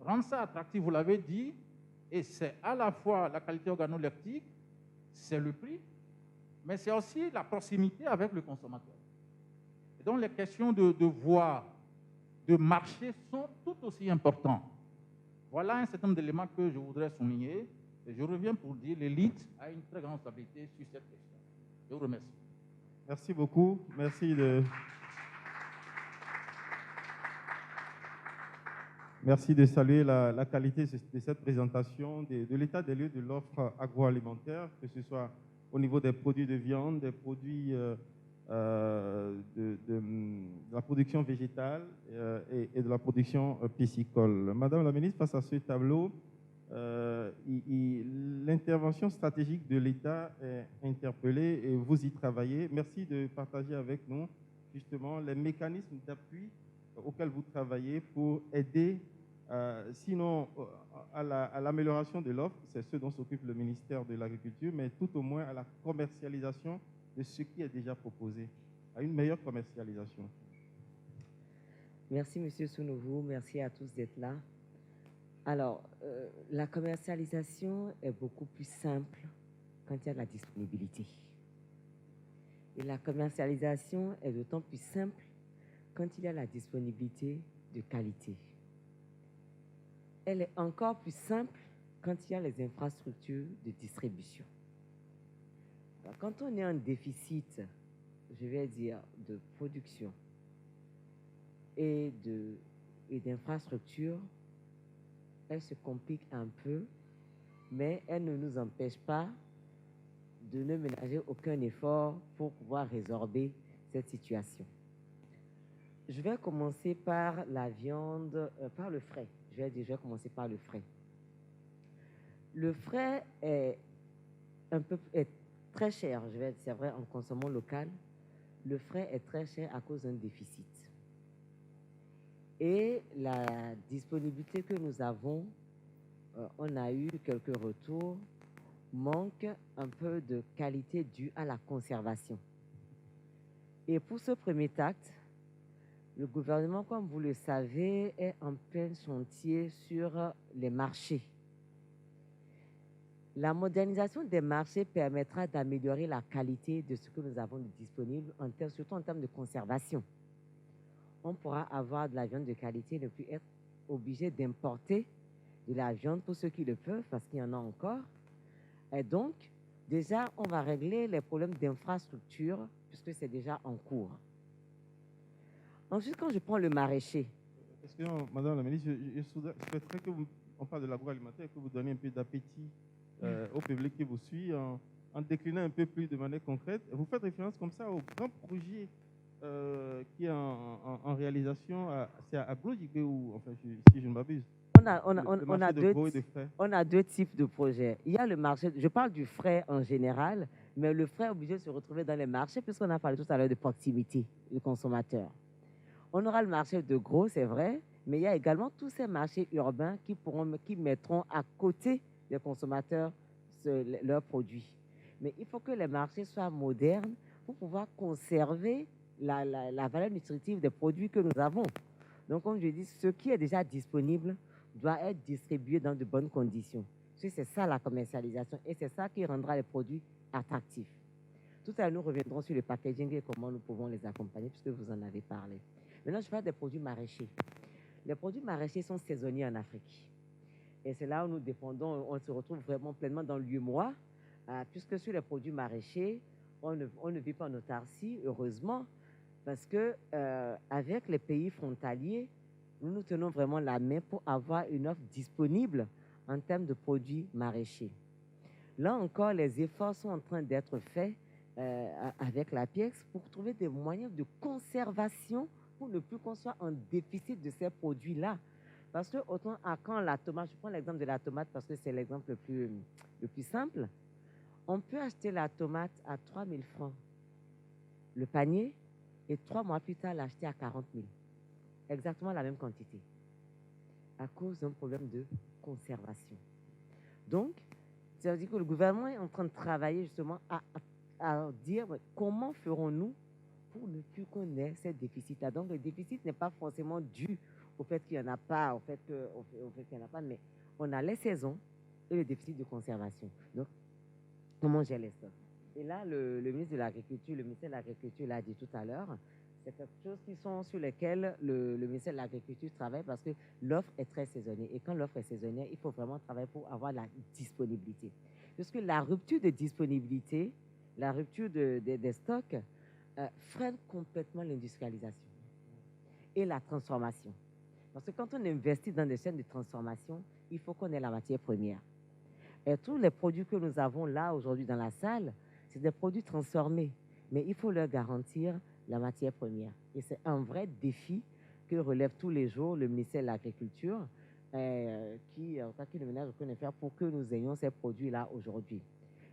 G: rendre ça attractif, vous l'avez dit, et c'est à la fois la qualité organoleptique, c'est le prix, mais c'est aussi la proximité avec le consommateur. Et donc les questions de voie, de marché sont tout aussi importantes. Voilà un certain nombre d'éléments que je voudrais souligner. Et je reviens pour dire l'élite a une très grande stabilité sur cette question. Je vous remercie.
F: Merci beaucoup. Merci de saluer la qualité de cette présentation de l'état des lieux de l'offre agroalimentaire, que ce soit au niveau des produits de viande, des produits de la production végétale et de la production piscicole. Madame la ministre, face à ce tableau, l'intervention stratégique de l'État est interpellée et vous y travaillez. Merci de partager avec nous justement les mécanismes d'appui auxquels vous travaillez pour aider, sinon à l'amélioration de l'offre, c'est ce dont s'occupe le ministère de l'Agriculture, mais tout au moins à la commercialisation de ce qui est déjà proposé, à une meilleure commercialisation.
C: Merci, M. Sounouvou. Merci à tous d'être là. Alors, la commercialisation est beaucoup plus simple quand il y a de la disponibilité. Et la commercialisation est d'autant plus simple quand il y a la disponibilité de qualité. Elle est encore plus simple quand il y a les infrastructures de distribution. Quand on est en déficit, je vais dire, de production et d'infrastructures, elle se complique un peu, mais elle ne nous empêche pas de ne ménager aucun effort pour pouvoir résorber cette situation. Je vais commencer par la viande, par le frais. Je vais commencer par le frais. Le frais est très cher, c'est vrai, en consommant local. Le frais est très cher à cause d'un déficit. Et la disponibilité que nous avons, on a eu quelques retours, manque un peu de qualité due à la conservation. Et pour ce premier acte, le gouvernement, comme vous le savez, est en plein chantier sur les marchés. La modernisation des marchés permettra d'améliorer la qualité de ce que nous avons de disponible, surtout en termes de conservation. On pourra avoir de la viande de qualité, ne plus être obligé d'importer de la viande pour ceux qui le peuvent, parce qu'il y en a encore. Et donc, déjà, on va régler les problèmes d'infrastructure, puisque c'est déjà en cours. Ensuite, quand je prends le maraîcher.
F: Excusez-moi, Madame la ministre, je souhaiterais qu'on parle de l'agroalimentaire, que vous donniez un peu d'appétit au public qui vous suit, en déclinant un peu plus de manière concrète. Vous faites référence comme ça au grand projet qui est en réalisation, c'est à Glodjigué ou, enfin, si je ne m'abuse.
C: On a deux types de projets. Il y a le marché, je parle du frais en général, mais le frais est obligé de se retrouver dans les marchés, puisqu'on a parlé tout à l'heure de proximité du consommateur. On aura le marché de gros, c'est vrai, mais il y a également tous ces marchés urbains qui mettront à côté des consommateurs leurs produits. Mais il faut que les marchés soient modernes pour pouvoir conserver la valeur nutritive des produits que nous avons. Donc, comme je dis, ce qui est déjà disponible doit être distribué dans de bonnes conditions. C'est ça la commercialisation et c'est ça qui rendra les produits attractifs. Tout à l'heure, nous reviendrons sur le packaging et comment nous pouvons les accompagner, puisque vous en avez parlé. Maintenant, je parle des produits maraîchers. Les produits maraîchers sont saisonniers en Afrique. Et c'est là où nous dépendons, on se retrouve vraiment pleinement dans l'UEMOA, puisque sur les produits maraîchers, on ne vit pas en autarcie, heureusement, parce que avec les pays frontaliers, nous tenons vraiment la main pour avoir une offre disponible en termes de produits maraîchers. Là encore, les efforts sont en train d'être faits avec la PIEX pour trouver des moyens de conservation pour ne plus qu'on soit en déficit de ces produits-là. Parce que autant quand la tomate, je prends l'exemple de la tomate parce que c'est l'exemple le plus simple, on peut acheter la tomate à 3 000 francs le panier et 3 mois plus tard l'acheter à 40 000. Exactement la même quantité à cause d'un problème de conservation. Donc, ça veut dire que le gouvernement est en train de travailler justement à dire comment ferons-nous pour ne plus qu'on ait ces déficits-là. Donc, le déficit n'est pas forcément dû au fait qu'il n'y en a pas, au fait qu'il n'y en a pas, mais on a les saisons et le déficit de conservation. Donc, comment gérer les stocks? Et là, le ministre de l'Agriculture, le ministère de l'Agriculture l'a dit tout à l'heure, c'est quelque chose sur lesquels le ministère de l'Agriculture travaille parce que l'offre est très saisonnière. Et quand l'offre est saisonnière, il faut vraiment travailler pour avoir la disponibilité. Parce que la rupture de disponibilité, la rupture des stocks freine complètement l'industrialisation et la transformation. Parce que quand on investit dans des chaînes de transformation, il faut qu'on ait la matière première. Et tous les produits que nous avons là aujourd'hui dans la salle, c'est des produits transformés. Mais il faut leur garantir la matière première. Et c'est un vrai défi que relève tous les jours le ministère de l'Agriculture, qui ne ménage aucun effort pour que nous ayons ces produits-là aujourd'hui.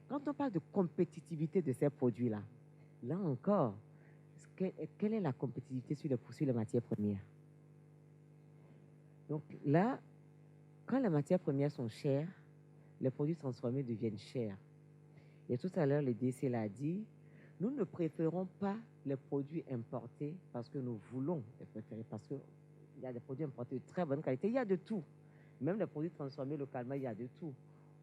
C: Quand on parle de compétitivité de ces produits-là, là encore, quelle est la compétitivité sur les matières premières? Donc là, quand les matières premières sont chères, les produits transformés deviennent chers. Et tout à l'heure, le DC l'a dit, nous ne préférons pas les produits importés parce que nous voulons les préférer, parce qu'il y a des produits importés de très bonne qualité. Il y a de tout. Même les produits transformés localement, il y a de tout.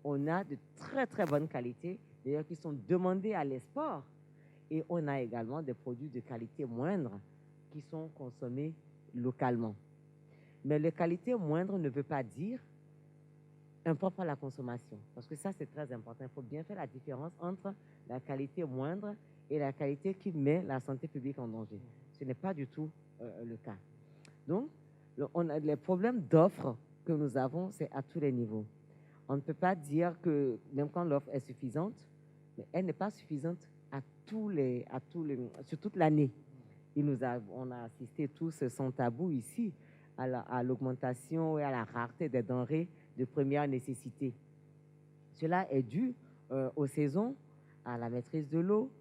C: On a de très, très bonne qualité, d'ailleurs, qui sont demandés à l'export. Et on a également des produits de qualité moindre qui sont consommés localement. Mais la qualité moindre ne veut pas dire impropre à la consommation. Parce que ça, c'est très important. Il faut bien faire la différence entre la qualité moindre et la qualité qui met la santé publique en danger. Ce n'est pas du tout le cas. Donc, les problèmes d'offres que nous avons, c'est à tous les niveaux. On ne peut pas dire que, même quand l'offre est suffisante, mais elle n'est pas suffisante sur toute l'année. On a assisté tous sans tabou ici à l'augmentation et à la rareté des denrées de première nécessité. Cela est dû aux saisons, à la maîtrise de l'eau.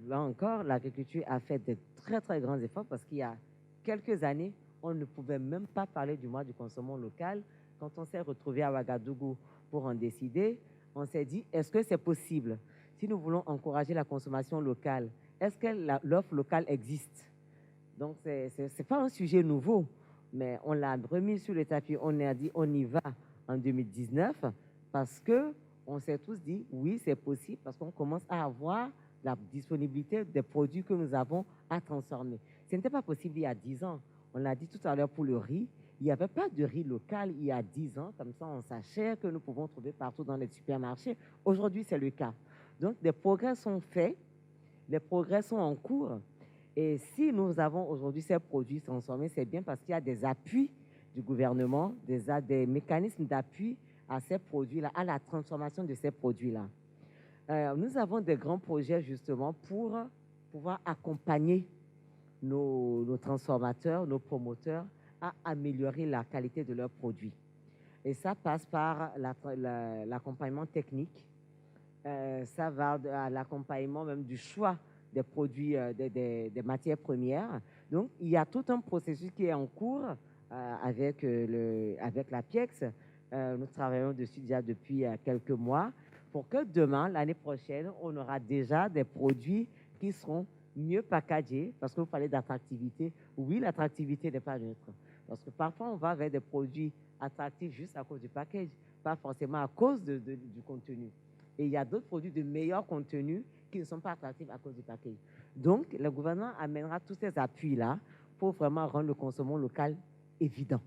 C: Là encore, l'agriculture a fait de très, très grands efforts parce qu'il y a quelques années, on ne pouvait même pas parler du mois du consommation local. Quand on s'est retrouvé à Ouagadougou pour en décider, on s'est dit, est-ce que c'est possible? Si nous voulons encourager la consommation locale, est-ce que l'offre locale existe? Donc, ce n'est pas un sujet nouveau, mais on l'a remis sur le tapis. On a dit, on y va en 2019 parce qu'on s'est tous dit, oui, c'est possible parce qu'on commence à avoir la disponibilité des produits que nous avons à transformer. Ce n'était pas possible il y a 10 ans. On l'a dit tout à l'heure pour le riz. Il n'y avait pas de riz local il y a 10 ans, comme ça en sachet que nous pouvons trouver partout dans les supermarchés. Aujourd'hui, c'est le cas. Donc, des progrès sont faits, les progrès sont en cours. Et si nous avons aujourd'hui ces produits transformés, c'est bien parce qu'il y a des appuis du gouvernement, des mécanismes d'appui à ces produits-là, à la transformation de ces produits-là. Nous avons des grands projets justement pour pouvoir accompagner nos transformateurs, nos promoteurs à améliorer la qualité de leurs produits. Et ça passe par l'accompagnement technique, ça va à l'accompagnement même du choix des produits, des matières premières. Donc, il y a tout un processus qui est en cours avec la PIEX. Nous travaillons dessus déjà depuis quelques mois pour que demain, l'année prochaine, on aura déjà des produits qui seront mieux packagés, parce que vous parlez d'attractivité. Oui, l'attractivité n'est pas neutre. Parce que parfois, on va vers des produits attractifs juste à cause du package, pas forcément à cause du contenu. Et il y a d'autres produits de meilleur contenu qui ne sont pas attractifs à cause du package. Donc, le gouvernement amènera tous ces appuis-là pour vraiment rendre le consommation local évident.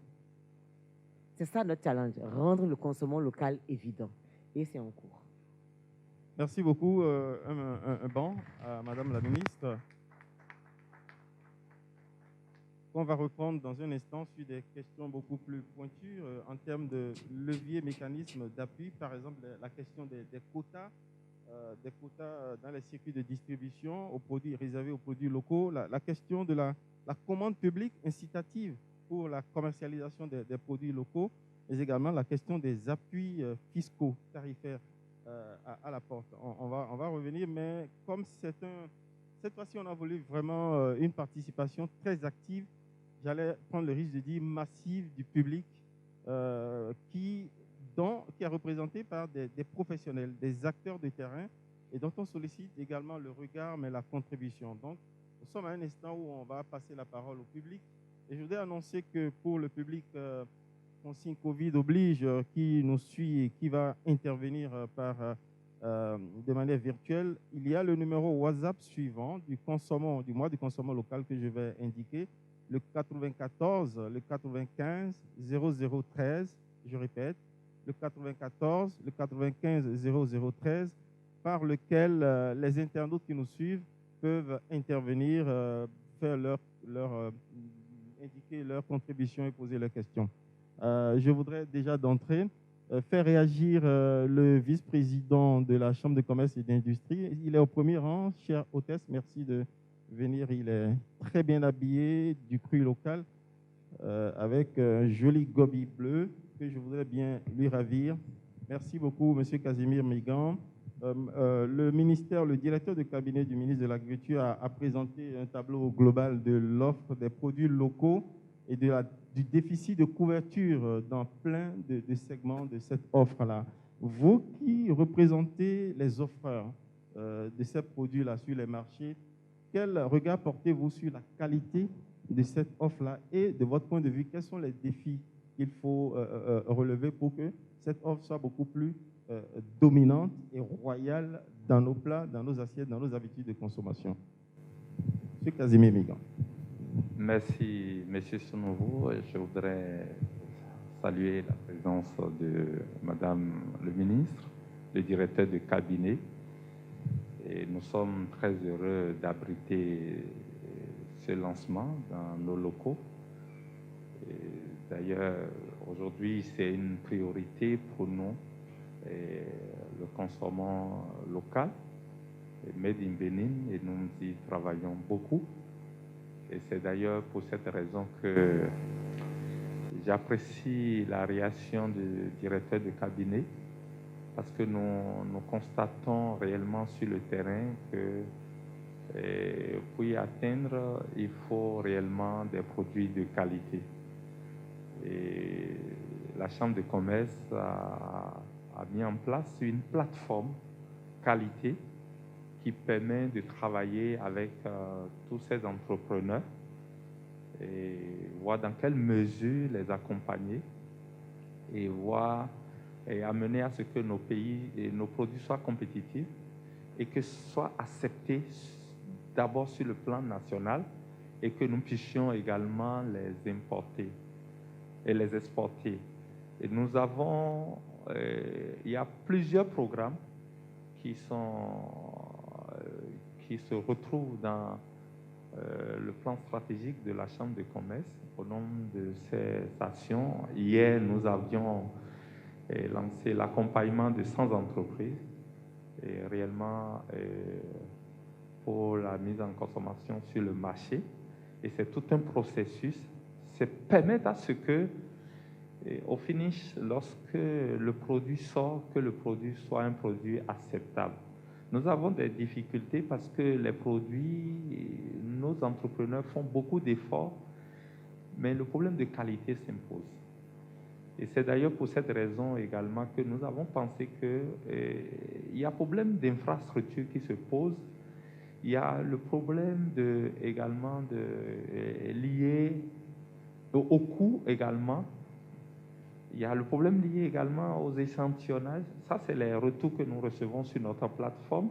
C: C'est ça notre challenge, rendre le consommation local évident. Et c'est en cours.
F: Merci beaucoup. Un banc à Madame la Ministre. On va reprendre dans un instant sur des questions beaucoup plus pointues en termes de levier, mécanisme d'appui. Par exemple, la question des quotas dans les circuits de distribution aux produits réservés aux produits locaux. La question de la commande publique incitative pour la commercialisation des produits locaux, mais également la question des appuis fiscaux tarifaires à la porte. On va revenir, mais comme cette fois-ci, on a voulu vraiment une participation très active, j'allais prendre le risque de dire massive du public qui est représenté par des professionnels, des acteurs de terrain et dont on sollicite également le regard, mais la contribution. Donc, nous sommes à un instant où on va passer la parole au public. Et je voudrais annoncer que pour le public, consigne Covid oblige, qui nous suit et qui va intervenir de manière virtuelle, il y a le numéro WhatsApp suivant du mois du consommant local que je vais indiquer, le 94, le 95, 0013, je répète, le 94, le 95, 0013, par lequel les internautes qui nous suivent peuvent intervenir, faire indiquer leur contribution et poser leurs questions. Je voudrais déjà d'entrée faire réagir le vice-président de la Chambre de commerce et d'industrie. Il est au premier rang, chère hôtesse, merci de venir. Il est très bien habillé, du cru local, avec un joli gobi bleu que je voudrais bien lui ravir. Merci beaucoup, Monsieur Casimir Migan. Le directeur de cabinet du ministre de l'Agriculture a présenté un tableau global de l'offre des produits locaux et du déficit de couverture dans plein de segments de cette offre-là. Vous qui représentez les offreurs de ces produits-là sur les marchés, quel regard portez-vous sur la qualité de cette offre-là et de votre point de vue, quels sont les défis qu'il faut relever pour que cette offre soit beaucoup plus dominante et royale dans nos plats, dans nos assiettes, dans nos habitudes de consommation? Monsieur Casimir Migan.
H: Merci, M. Sonovo. Je voudrais saluer la présence de Madame le ministre, le directeur de cabinet. Et nous sommes très heureux d'abriter ce lancement dans nos locaux. D'ailleurs, aujourd'hui, c'est une priorité pour nous, le consommant local, Made in Benin, et nous y travaillons beaucoup. Et c'est d'ailleurs pour cette raison que j'apprécie la réaction du directeur de cabinet, parce que nous constatons réellement sur le terrain que pour y atteindre, il faut réellement des produits de qualité. Et la Chambre de commerce a mis en place une plateforme qualité qui permet de travailler avec tous ces entrepreneurs et voir dans quelle mesure les accompagner et voir et amener à ce que nos pays et nos produits soient compétitifs et que soient acceptés d'abord sur le plan national et que nous puissions également les importer et les exporter. Et nous avons, il y a plusieurs programmes qui se retrouvent dans le plan stratégique de la Chambre de commerce au nom de ces actions. Hier, nous avions lancé l'accompagnement de 100 entreprises et réellement pour la mise en consommation sur le marché. Et c'est tout un processus. C'est permettre à ce que, au finish, lorsque le produit sort, que le produit soit un produit acceptable. Nous avons des difficultés parce que les produits, nos entrepreneurs font beaucoup d'efforts, mais le problème de qualité s'impose. Et c'est d'ailleurs pour cette raison également que nous avons pensé qu'il y a un problème d'infrastructure qui se pose. Il y a le problème également lié au coût également. Il y a le problème lié également aux échantillonnages. Ça, c'est les retours que nous recevons sur notre plateforme.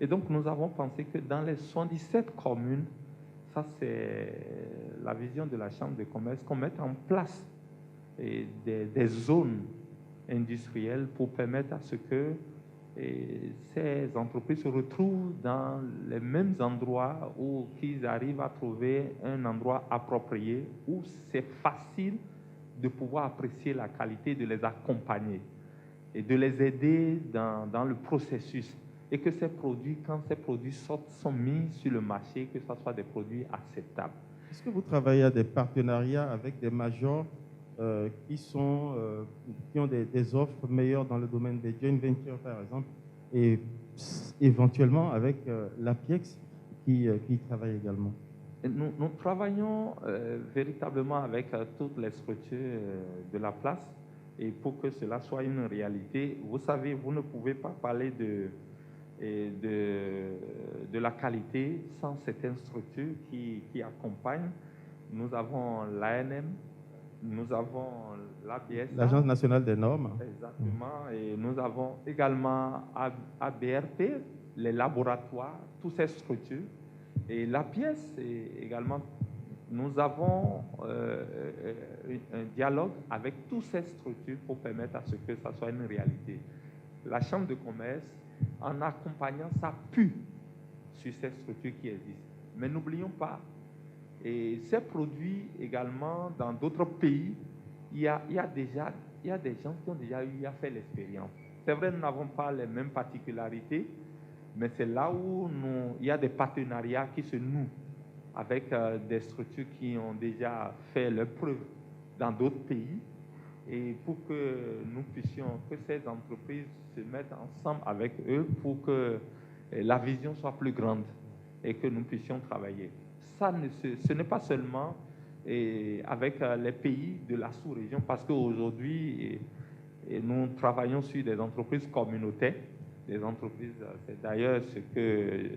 H: Et donc, nous avons pensé que dans les 77 communes, ça c'est la vision de la Chambre de commerce, qu'on mette en place des zones industrielles pour permettre à ce que ces entreprises se retrouvent dans les mêmes endroits où qu'ils arrivent à trouver un endroit approprié où c'est facile de pouvoir apprécier la qualité, de les accompagner et de les aider dans le processus. Et que ces produits, quand ces produits sortent, sont mis sur le marché, que ce soit des produits acceptables.
F: Est-ce que vous travaillez à des partenariats avec des majors qui ont des offres meilleures dans le domaine des joint ventures, par exemple, et éventuellement avec l'APIEX qui travaille également?
H: Nous travaillons véritablement avec toutes les structures de la place, et pour que cela soit une réalité, vous savez, vous ne pouvez pas parler de la qualité sans certaines structures qui accompagnent. Nous avons l'ANM, nous avons l'ABS,
F: l'Agence nationale des normes.
H: Exactement, et nous avons également ABRP, les laboratoires, toutes ces structures. Et l'APIEX également, nous avons un dialogue avec toutes ces structures pour permettre à ce que ça soit une réalité. La Chambre de commerce, en accompagnant, s'appuie sur ces structures qui existent. Mais n'oublions pas, et ces produits également dans d'autres pays, il y a des gens qui ont déjà eu à faire l'expérience. C'est vrai, nous n'avons pas les mêmes particularités, mais c'est là où il y a des partenariats qui se nouent avec des structures qui ont déjà fait leurs preuves dans d'autres pays, et pour que nous puissions, que ces entreprises se mettent ensemble avec eux pour que la vision soit plus grande et que nous puissions travailler. Ça, ce n'est pas seulement avec les pays de la sous-région, parce qu'aujourd'hui, nous travaillons sur des entreprises communautaires, des entreprises, c'est d'ailleurs ce que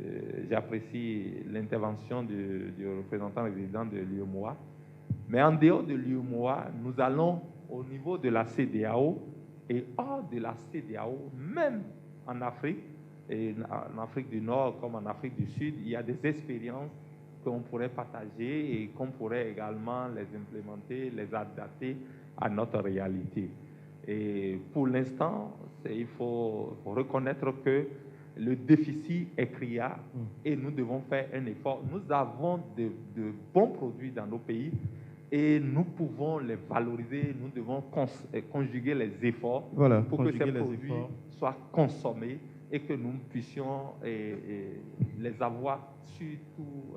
H: j'apprécie l'intervention du représentant résident de l'UEMOA. Mais en dehors de l'UEMOA, nous allons au niveau de la CEDEAO et hors de la CEDEAO, même en Afrique, et en Afrique du Nord comme en Afrique du Sud, il y a des expériences qu'on pourrait partager et qu'on pourrait également les implémenter, les adapter à notre réalité. Et pour l'instant, il faut reconnaître que le déficit est criard et nous devons faire un effort. Nous avons de bons produits dans nos pays et nous pouvons les valoriser. Nous devons conjuguer les efforts pour que ces produits soient consommés et que nous puissions les avoir
F: sur tous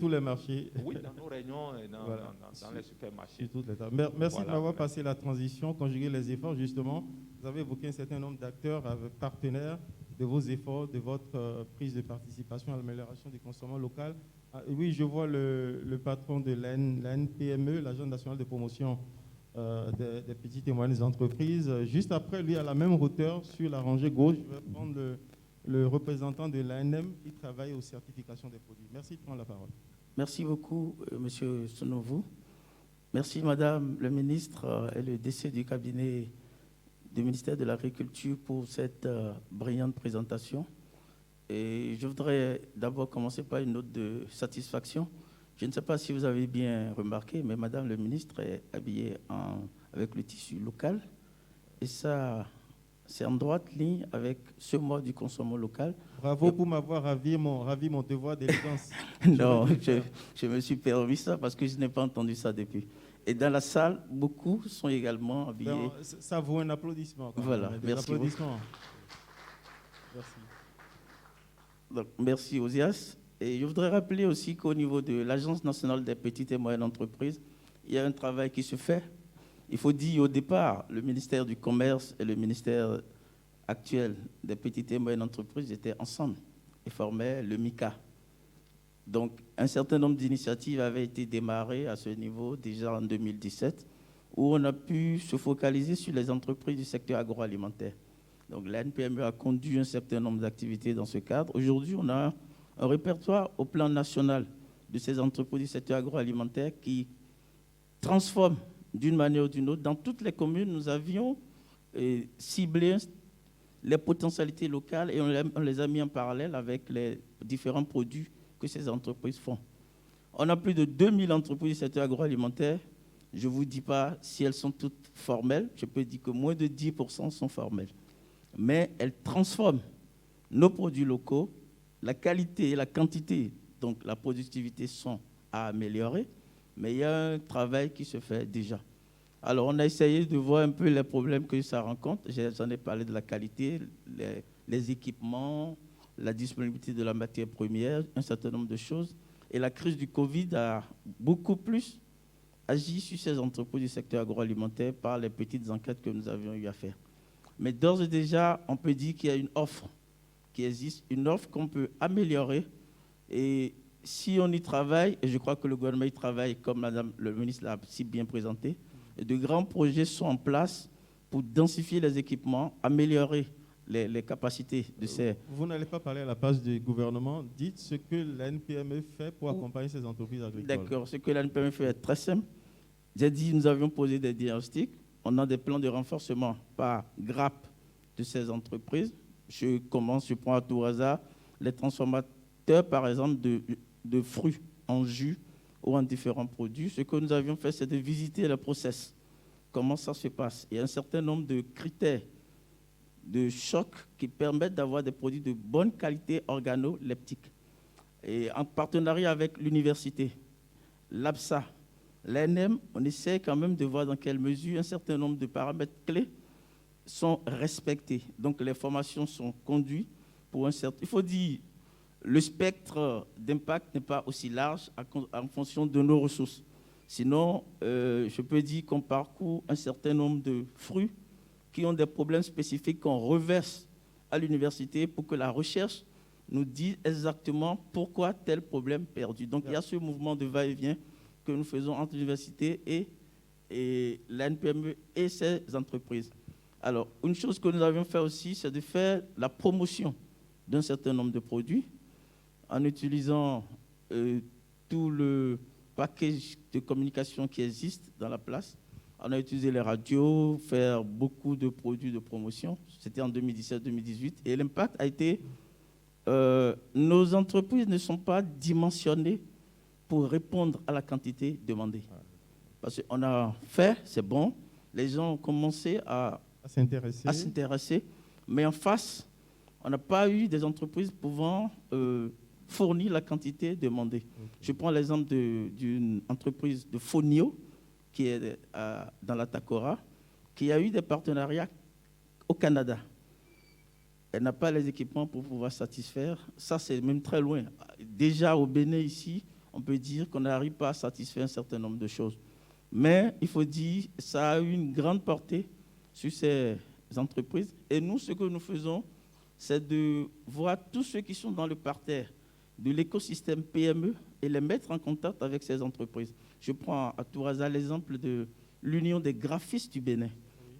F: les marchés.
H: Oui, dans nos réunions et dans les supermarchés.
F: Merci de m'avoir passé la transition, conjuguer les efforts, justement. Vous avez évoqué un certain nombre d'acteurs partenaires de vos efforts, de votre prise de participation à l'amélioration du consommation local. Oui, je vois le patron de l'ANPME, l'Agence nationale de promotion des petites et moyennes entreprises. Juste après, lui, à la même hauteur, sur la rangée gauche, je vais prendre le représentant de l'ANM qui travaille aux certifications des produits. Merci de prendre la parole.
I: Merci beaucoup, Monsieur Sonovou. Merci, Madame le ministre et le DC du cabinet du ministère de l'Agriculture pour cette brillante présentation. Et je voudrais d'abord commencer par une note de satisfaction. Je ne sais pas si vous avez bien remarqué, mais Madame le ministre est habillée avec le tissu local. Et ça, c'est en droite ligne avec ce mois du consommation local.
F: Bravo pour m'avoir ravi mon devoir d'élégance.
I: Non, je me suis permis ça parce que je n'ai pas entendu ça depuis. Et dans la salle, beaucoup sont également habillés.
F: Non, ça vaut un applaudissement.
I: Voilà, merci.
F: Applaudissements. Merci.
I: Donc, merci, Osias. Et je voudrais rappeler aussi qu'au niveau de l'Agence nationale des petites et moyennes entreprises, il y a un travail qui se fait. Il faut dire au départ, le ministère du Commerce et le ministère actuel des petites et moyennes entreprises étaient ensemble et formaient le MICA. Donc, un certain nombre d'initiatives avaient été démarrées à ce niveau déjà en 2017, où on a pu se focaliser sur les entreprises du secteur agroalimentaire. Donc, l'ANPME a conduit un certain nombre d'activités dans ce cadre. Aujourd'hui, on a un répertoire au plan national de ces entreprises du secteur agroalimentaire qui transforment d'une manière ou d'une autre. Dans toutes les communes, nous avions ciblé les potentialités locales et on les a mis en parallèle avec les différents produits que ces entreprises font. On a plus de 2000 entreprises du secteur agroalimentaire. Je ne vous dis pas si elles sont toutes formelles. Je peux dire que moins de 10% sont formelles. Mais elles transforment nos produits locaux. La qualité et la quantité, donc la productivité, sont à améliorer. Mais il y a un travail qui se fait déjà. Alors, on a essayé de voir un peu les problèmes que ça rencontre. J'en ai parlé de la qualité, les équipements, la disponibilité de la matière première, un certain nombre de choses. Et la crise du Covid a beaucoup plus agi sur ces entreprises du secteur agroalimentaire par les petites enquêtes que nous avions eu à faire. Mais d'ores et déjà, on peut dire qu'il y a une offre qui existe, une offre qu'on peut améliorer. Et si on y travaille, et je crois que le gouvernement y travaille, comme Madame le ministre l'a si bien présenté, de grands projets sont en place pour densifier les équipements, améliorer les capacités de ces...
F: Vous n'allez pas parler à la place du gouvernement. Dites ce que la NPME fait pour accompagner ces entreprises agricoles.
I: D'accord. Ce que la NPME fait est très simple. J'ai dit, nous avions posé des diagnostics. On a des plans de renforcement par grappe de ces entreprises. Je prends à tout hasard les transformateurs, par exemple, de fruits en jus ou en différents produits. Ce que nous avions fait, c'est de visiter le process. Comment ça se passe? Il y a un certain nombre de critères de choc qui permettent d'avoir des produits de bonne qualité organoleptique. Et en partenariat avec l'université, l'APSA, l'ANM, on essaie quand même de voir dans quelle mesure un certain nombre de paramètres clés sont respectés. Donc les formations sont conduites pour un certain... Il faut dire, le spectre d'impact n'est pas aussi large en fonction de nos ressources. Sinon, je peux dire qu'on parcourt un certain nombre de fruits qui ont des problèmes spécifiques qu'on reverse à l'université pour que la recherche nous dise exactement pourquoi tel problème perdu. Donc, il y a ce mouvement de va-et-vient que nous faisons entre l'université et l'ANPME et ses entreprises. Alors, une chose que nous avions fait aussi, c'est de faire la promotion d'un certain nombre de produits en utilisant tout le package de communication qui existe dans la place. On a utilisé les radios, faire beaucoup de produits de promotion. C'était en 2017-2018. Et l'impact a été, nos entreprises ne sont pas dimensionnées pour répondre à la quantité demandée. Parce qu'on a fait, c'est bon, les gens ont commencé à s'intéresser, mais en face, on n'a pas eu des entreprises pouvant fournir la quantité demandée. Okay. Je prends l'exemple d'une entreprise de Fonio, qui est dans la Takora, qui a eu des partenariats au Canada. Elle n'a pas les équipements pour pouvoir satisfaire. Ça, c'est même très loin. Déjà au Bénin, ici, on peut dire qu'on n'arrive pas à satisfaire un certain nombre de choses. Mais il faut dire que ça a eu une grande portée sur ces entreprises. Et nous, ce que nous faisons, c'est de voir tous ceux qui sont dans le parterre de l'écosystème PME et les mettre en contact avec ces entreprises. Je prends à tout hasard l'exemple de l'Union des graphistes du Bénin,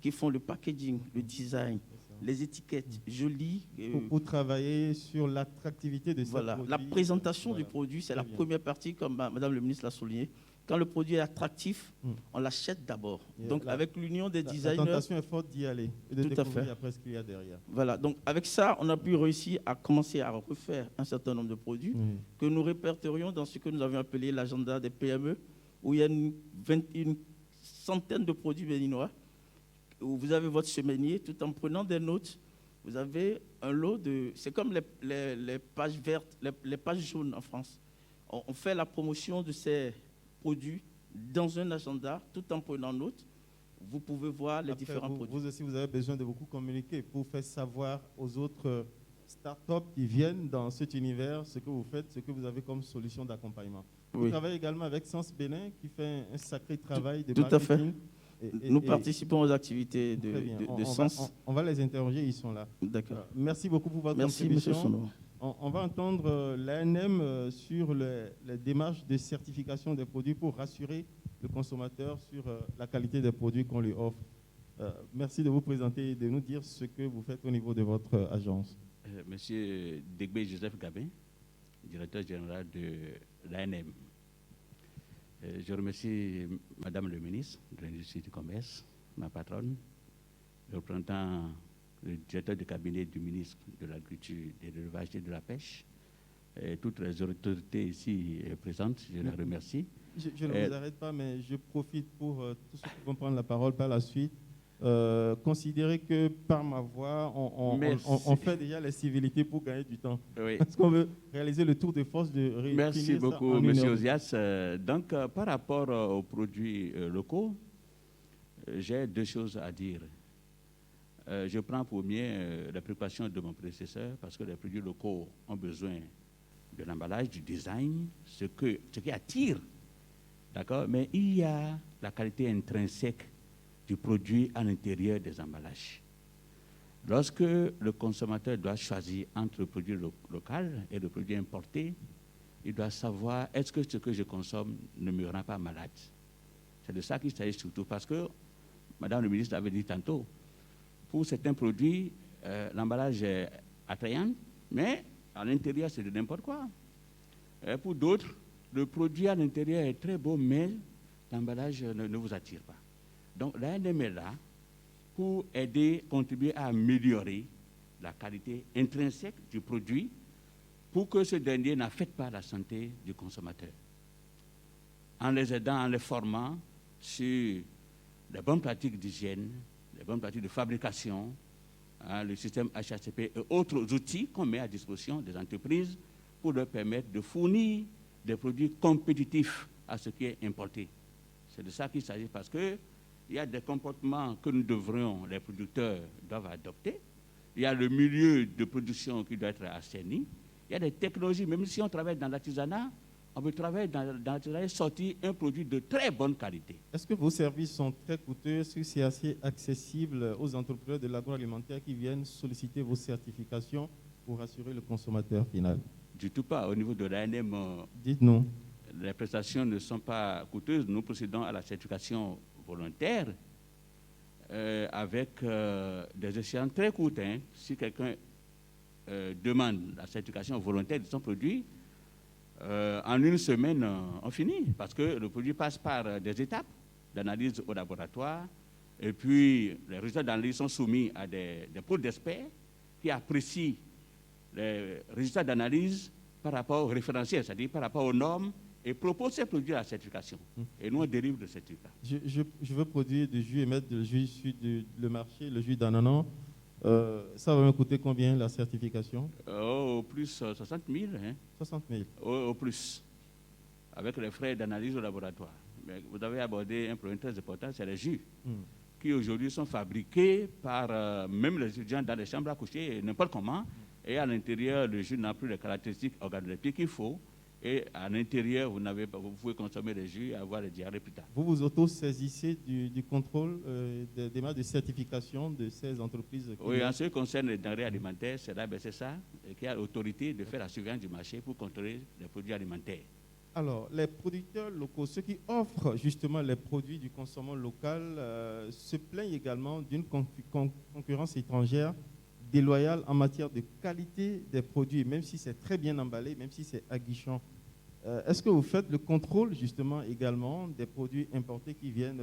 I: qui font le packaging, le design, les étiquettes jolies.
F: Pour travailler sur l'attractivité de ces produits.
I: La présentation du produit, c'est la première partie, comme Madame le ministre l'a souligné. Quand le produit est attractif, on l'achète d'abord. Donc, avec l'union des designers...
F: La tentation est forte d'y aller et de découvrir après ce qu'il y a derrière.
I: Voilà. Donc, avec ça, on a pu réussir à commencer à refaire un certain nombre de produits que nous répertorions dans ce que nous avions appelé l'agenda des PME, où il y a une centaine de produits béninois, où vous avez votre semainier, tout en prenant des notes. Vous avez un lot de... C'est comme les pages vertes, les pages jaunes en France. On fait la promotion de ces produits dans un agenda, tout en prenant note. Vous pouvez voir les différents produits.
F: Vous aussi, vous avez besoin de beaucoup communiquer pour faire savoir aux autres startups qui viennent dans cet univers ce que vous faites, ce que vous avez comme solution d'accompagnement. Vous travaillez également avec Sens Bénin qui fait un sacré travail de marketing.
I: Tout à fait. Nous participons aux activités de Sens.
F: On va les interroger, ils sont là.
I: D'accord.
F: Merci beaucoup pour votre contribution.
I: Merci, M. Sono.
F: On va entendre l'ANM sur les démarches de certification des produits pour rassurer le consommateur sur la qualité des produits qu'on lui offre. Merci de vous présenter et de nous dire ce que vous faites au niveau de votre agence.
J: Monsieur Degbe Joseph Gabin, directeur général de l'ANM. Je remercie Madame le ministre de l'Industrie et du Commerce, ma patronne, le représentant, le directeur de cabinet du ministre de l'Agriculture, de l'Élevage et de la Pêche, et toutes les autorités ici présentes. Je les remercie.
F: Je ne vous arrête pas, mais je profite pour tous ceux qui vont prendre la parole par la suite. Considérer que par ma voix, on fait déjà les civilités pour gagner du temps.
J: Oui.
F: Est-ce qu'on veut réaliser le tour de force de réunir?
J: Merci beaucoup, M. Ozias. Donc, par rapport aux produits locaux, j'ai deux choses à dire. Je prends pour mieux la préoccupation de mon prédécesseur parce que les produits locaux ont besoin de l'emballage, du design, ce qui attire. D'accord? Mais il y a la qualité intrinsèque du produit à l'intérieur des emballages. Lorsque le consommateur doit choisir entre le produit local et le produit importé, il doit savoir est-ce que ce que je consomme ne me rend pas malade. C'est de ça qu'il s'agit surtout parce que, Madame le ministre l'avait dit tantôt, pour certains produits, l'emballage est attrayant, mais à l'intérieur, c'est de n'importe quoi. Et pour d'autres, le produit à l'intérieur est très beau, mais l'emballage ne vous attire pas. Donc, l'ANM est là pour aider, contribuer à améliorer la qualité intrinsèque du produit pour que ce dernier n'affecte pas la santé du consommateur. En les aidant, en les formant sur les bonnes pratiques d'hygiène, les bonnes pratiques de fabrication, le système HACCP et autres outils qu'on met à disposition des entreprises pour leur permettre de fournir des produits compétitifs à ce qui est importé. C'est de ça qu'il s'agit parce qu'il y a des comportements que nous devrions, les producteurs doivent adopter. Il y a le milieu de production qui doit être assaini. Il y a des technologies, même si on travaille dans l'artisanat, on peut travailler dans l'artisanat et sortir un produit de très bonne qualité.
F: Est-ce que vos services sont très coûteux? Est-ce que c'est assez accessible aux entrepreneurs de l'agroalimentaire qui viennent solliciter vos certifications pour assurer le consommateur final?
J: Du tout pas. Au niveau de l'ANM,
F: dites-nous.
J: Les prestations ne sont pas coûteuses. Nous procédons à la certification volontaire avec des échéances très courtes. Si quelqu'un demande la certification volontaire de son produit, en une semaine, on finit, parce que le produit passe par des étapes d'analyse au laboratoire, et puis les résultats d'analyse sont soumis à des pôles d'experts qui apprécient les résultats d'analyse par rapport au référentiel, c'est-à-dire par rapport aux normes, et proposent ces produits à la certification. Et nous, on dérive de certificat.
F: Je veux produire du jus et mettre le jus issu du marché, le jus d'ananas. Ça va me coûter combien la certification?
J: Au plus 60 000.
F: 60 000.
J: Au plus, avec les frais d'analyse au laboratoire. Mais vous avez abordé un problème très important, c'est les jus, qui aujourd'hui sont fabriqués par même les étudiants dans les chambres à coucher, n'importe comment, et à l'intérieur, le jus n'a plus les caractéristiques organoleptiques qu'il faut, et à l'intérieur, vous pouvez consommer les jus et avoir les diarrhées plus tard.
F: Vous vous auto-saisissez du contrôle des démarches de certification de ces entreprises?
J: Oui, en ce qui concerne les denrées alimentaires, c'est la BCSA qui a l'autorité de faire la surveillance du marché pour contrôler les produits alimentaires.
F: Alors, les producteurs locaux, ceux qui offrent justement les produits du consommant local, se plaignent également d'une concurrence étrangère déloyale en matière de qualité des produits, même si c'est très bien emballé, même si c'est aguichant. Est-ce que vous faites le contrôle justement également des produits importés qui viennent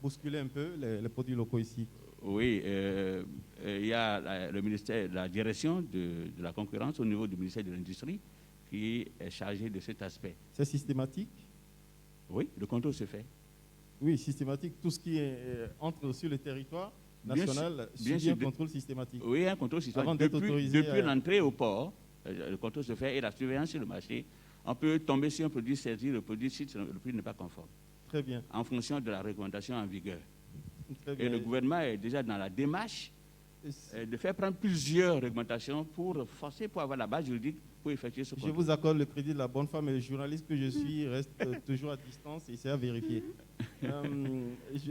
F: bousculer un peu les produits locaux ici?
J: Oui, il y a le ministère, la direction de la concurrence au niveau du ministère de l'Industrie qui est chargé de cet aspect.
F: C'est systématique?
J: Oui, le contrôle se fait.
F: Oui, systématique. Tout ce qui entre sur le territoire national subit un contrôle systématique.
J: Oui, un contrôle systématique. Depuis l'entrée au port, le contrôle se fait et la surveillance sur le marché. On peut tomber sur un produit saisi, le produit si le prix n'est pas conforme.
F: Très bien.
J: En fonction de la réglementation en vigueur.
F: Très bien.
J: Et le gouvernement est déjà dans la démarche de faire prendre plusieurs réglementations pour forcer, pour avoir la base juridique pour effectuer ce contrôle.
F: Je vous accorde le crédit de la bonne femme, mais le journaliste que je suis reste toujours à distance et c'est à vérifier.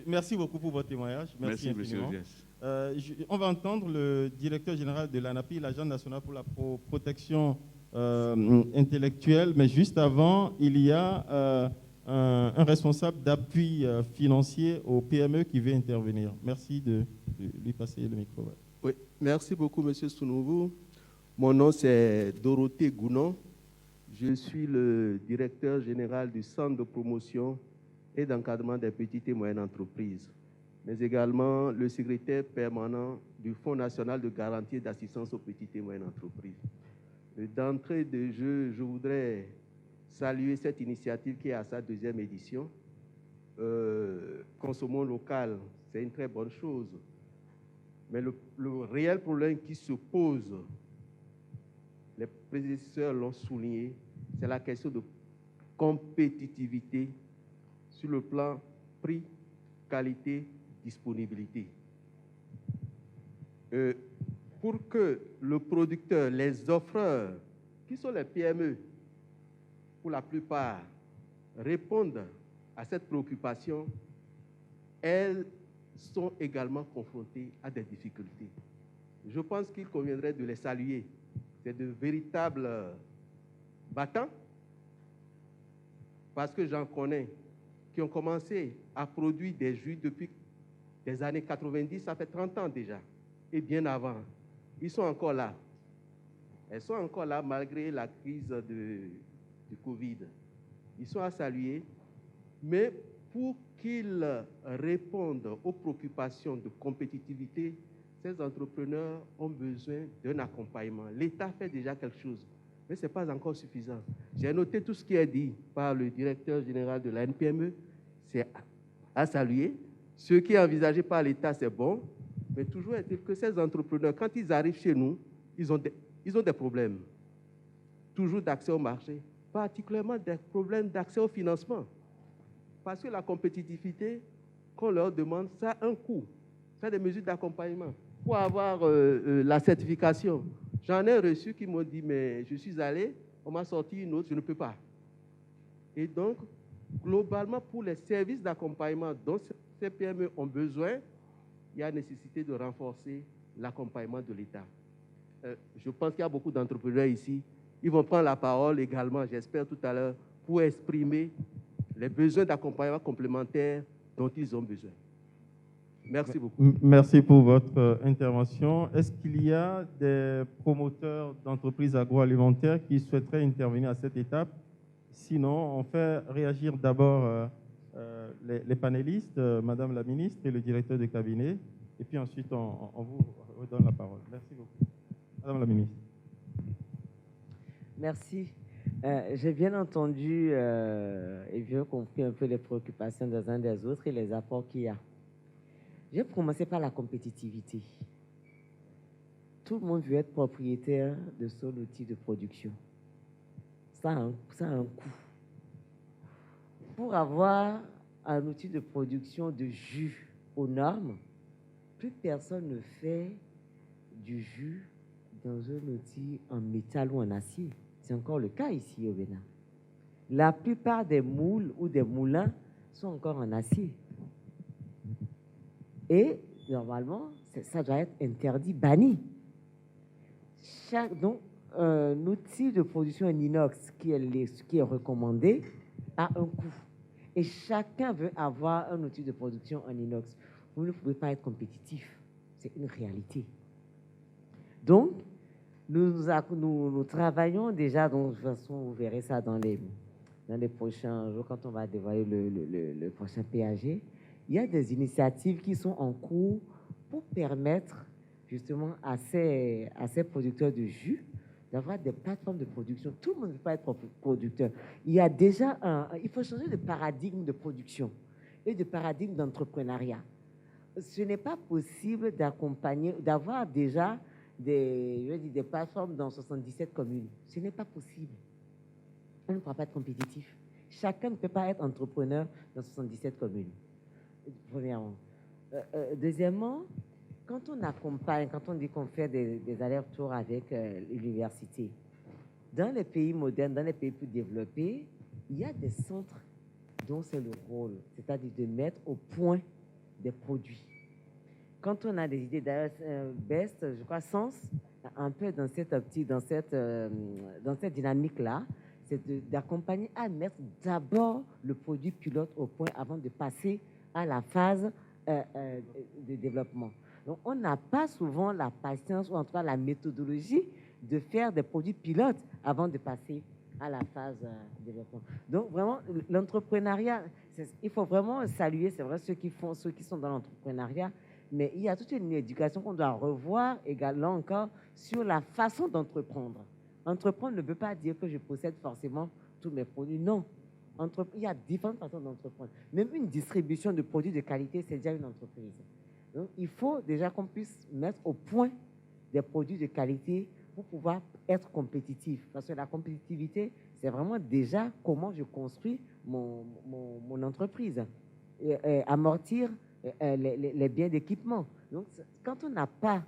F: Merci beaucoup pour votre témoignage. Merci infiniment. On va entendre le directeur général de l'ANAPI, l'Agence nationale pour la protection intellectuelle, mais juste avant, il y a un responsable d'appui financier au PME qui veut intervenir. Merci de lui passer le micro.
K: Oui, merci beaucoup, M. Sounouvou. Mon nom, c'est Dorothée Gounon. Je suis le directeur général du Centre de promotion et d'encadrement des petites et moyennes entreprises, mais également le secrétaire permanent du Fonds national de garantie et d'assistance aux petites et moyennes entreprises. D'entrée de jeu, je voudrais saluer cette initiative qui est à sa 2e édition. Consommons local, c'est une très bonne chose. Mais le réel problème qui se pose, les prédécesseurs l'ont souligné, c'est la question de compétitivité sur le plan prix, qualité, disponibilité. Pour que le producteur, les offreurs, qui sont les PME, pour la plupart, répondent à cette préoccupation, elles sont également confrontées à des difficultés. Je pense qu'il conviendrait de les saluer. C'est de véritables battants, parce que j'en connais qui ont commencé à produire des jus depuis les années 90, ça fait 30 ans déjà, et bien avant. Ils sont encore là. Elles sont encore là malgré la crise du Covid. Ils sont à saluer, mais pour qu'ils répondent aux préoccupations de compétitivité, ces entrepreneurs ont besoin d'un accompagnement. L'État fait déjà quelque chose, mais ce n'est pas encore suffisant. J'ai noté tout ce qui est dit par le directeur général de la NPME, c'est à saluer. Ce qui est envisagé par l'État, c'est bon, mais toujours est-il que ces entrepreneurs, quand ils arrivent chez nous, ils ont des problèmes. Toujours d'accès au marché, particulièrement des problèmes d'accès au financement. Parce que la compétitivité, qu'on leur demande, ça a un coût. Ça a des mesures d'accompagnement. Pour avoir la certification, j'en ai reçu qui m'ont dit, mais je suis allé, on m'a sorti une autre, je ne peux pas. Et donc, globalement, pour les services d'accompagnement dont ces PME ont besoin, il y a nécessité de renforcer l'accompagnement de l'État. Je pense qu'il y a beaucoup d'entrepreneurs ici. Ils vont prendre la parole également, j'espère tout à l'heure, pour exprimer les besoins d'accompagnement complémentaires dont ils ont besoin. Merci beaucoup.
F: Merci pour votre intervention. Est-ce qu'il y a des promoteurs d'entreprises agroalimentaires qui souhaiteraient intervenir à cette étape? Sinon, on fait réagir d'abord les panélistes, Madame la ministre et le directeur de cabinet, et puis ensuite on vous redonne la parole. Merci beaucoup. Madame la ministre.
C: Merci. J'ai bien entendu et bien compris un peu les préoccupations des uns des autres et les apports qu'il y a. Je vais commencer par la compétitivité. Tout le monde veut être propriétaire de son outil de production. Ça a un coût. Pour avoir un outil de production de jus aux normes, plus personne ne fait du jus dans un outil en métal ou en acier. C'est encore le cas ici au Bénin. La plupart des moules ou des moulins sont encore en acier. Et normalement, ça doit être interdit, banni. Donc, un outil de production en inox qui est recommandé a un coût. Et chacun veut avoir un outil de production en inox. Vous ne pouvez pas être compétitif. C'est une réalité. Donc, nous travaillons déjà, donc, de toute façon, vous verrez ça dans les prochains jours, quand on va dévoiler le prochain PAG. Il y a des initiatives qui sont en cours pour permettre justement à ces producteurs de jus d'avoir des plateformes de production. Tout le monde ne peut pas être producteur. Il y a déjà il faut changer de paradigme de production et de paradigme d'entrepreneuriat. Ce n'est pas possible d'avoir déjà des plateformes dans 77 communes. Ce n'est pas possible. On ne pourra pas être compétitif. Chacun ne peut pas être entrepreneur dans 77 communes. Premièrement. Deuxièmement, quand on accompagne, quand on dit qu'on fait des allers-retours avec l'université, dans les pays modernes, dans les pays plus développés, il y a des centres dont c'est le rôle, c'est-à-dire de mettre au point des produits. Quand on a des idées, d'ailleurs, Best, je crois, Sens, un peu dans cette optique, dans cette dynamique-là, c'est d'accompagner à mettre d'abord le produit pilote au point avant de passer à la phase de développement. Donc, on n'a pas souvent la patience ou en tout cas la méthodologie de faire des produits pilotes avant de passer à la phase de développement. Donc, vraiment, l'entrepreneuriat, il faut vraiment saluer, c'est vrai, ceux qui sont dans l'entrepreneuriat, mais il y a toute une éducation qu'on doit revoir également encore sur la façon d'entreprendre. Entreprendre ne veut pas dire que je possède forcément tous mes produits. Non. Il y a différentes façons d'entreprendre. Même une distribution de produits de qualité, c'est déjà une entreprise. Donc, il faut déjà qu'on puisse mettre au point des produits de qualité pour pouvoir être compétitif. Parce que la compétitivité, c'est vraiment déjà comment je construis mon entreprise. Et amortir les biens d'équipement. Donc, quand on n'a pas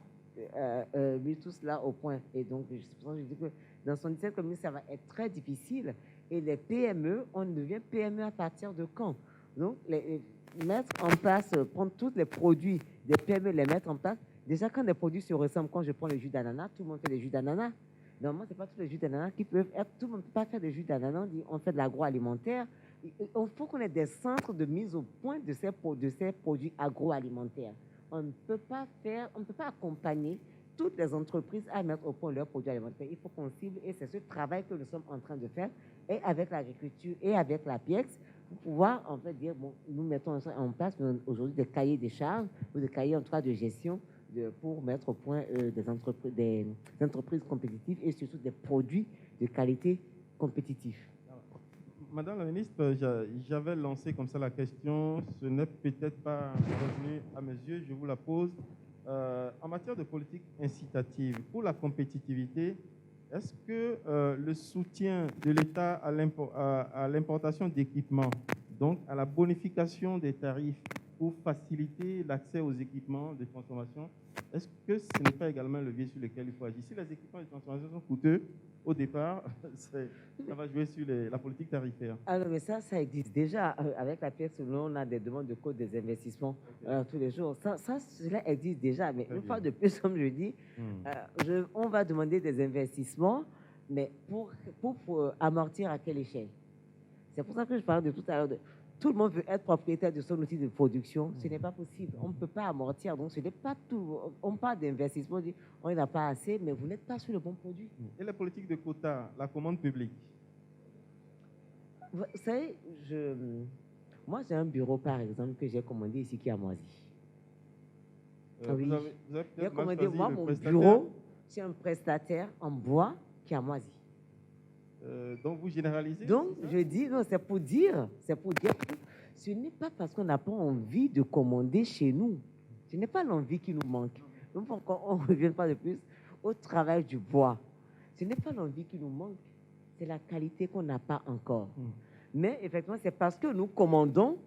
C: mis tout cela au point, et donc, je dis que dans son 17 communes, ça va être très difficile. Et les PME, on devient PME à partir de quand? Donc, mettre en place, prendre tous les produits des PME, les mettre en place. Déjà, quand les produits se ressemblent, quand je prends le jus d'ananas, tout le monde fait des jus d'ananas. Normalement, ce n'est pas tous les jus d'ananas qui peuvent être. Tout le monde ne peut pas faire des jus d'ananas. On fait de l'agroalimentaire. Il faut qu'on ait des centres de mise au point de ces produits agroalimentaires. On ne peut pas accompagner toutes les entreprises à mettre au point leurs produits alimentaires. Il faut qu'on cible, et c'est ce travail que nous sommes en train de faire, et avec l'agriculture et avec la PIEX, pour pouvoir en fait dire, bon, nous mettons en place aujourd'hui des cahiers des charges, ou des cahiers en tout cas de gestion, pour mettre au point des entreprises compétitives et surtout des produits de qualité compétitifs.
F: Madame la ministre, j'avais lancé comme ça la question, ce n'est peut-être pas revenu à mes yeux, je vous la pose. En matière de politique incitative pour la compétitivité, est-ce que le soutien de l'État à l'importation d'équipements, donc à la bonification des tarifs pour faciliter l'accès aux équipements de transformation, est-ce que ce n'est pas également un levier sur lequel il faut agir? Si les équipements de transformation sont coûteux, au départ, ça va jouer sur la politique tarifaire.
C: Alors, mais ça existe déjà. Avec la pièce, on a des demandes de code des investissements tous les jours. Cela existe déjà. Mais une fois de plus, comme je dis, on va demander des investissements, mais pour amortir à quelle échelle? C'est pour ça que je parlais de tout à l'heure. Tout le monde veut être propriétaire de son outil de production. Ce n'est pas possible. On ne peut pas amortir. Donc, ce n'est pas tout. On parle d'investissement, on n'a pas assez, mais vous n'êtes pas sur le bon produit.
F: Et la politique de quotas, la commande publique?
C: Vous savez, moi, j'ai un bureau, par exemple, que j'ai commandé ici qui a moisi. Oui. J'ai commandé, moi, mon bureau, c'est un prestataire en bois qui a moisi.
F: Donc, vous généralisez?
C: Donc, je dis, non, c'est pour dire que ce n'est pas parce qu'on n'a pas envie de commander chez nous. Ce n'est pas l'envie qui nous manque. Donc, on ne revient pas de plus au travail du bois. Ce n'est pas l'envie qui nous manque, c'est la qualité qu'on n'a pas encore. Mais effectivement, c'est parce que nous commandons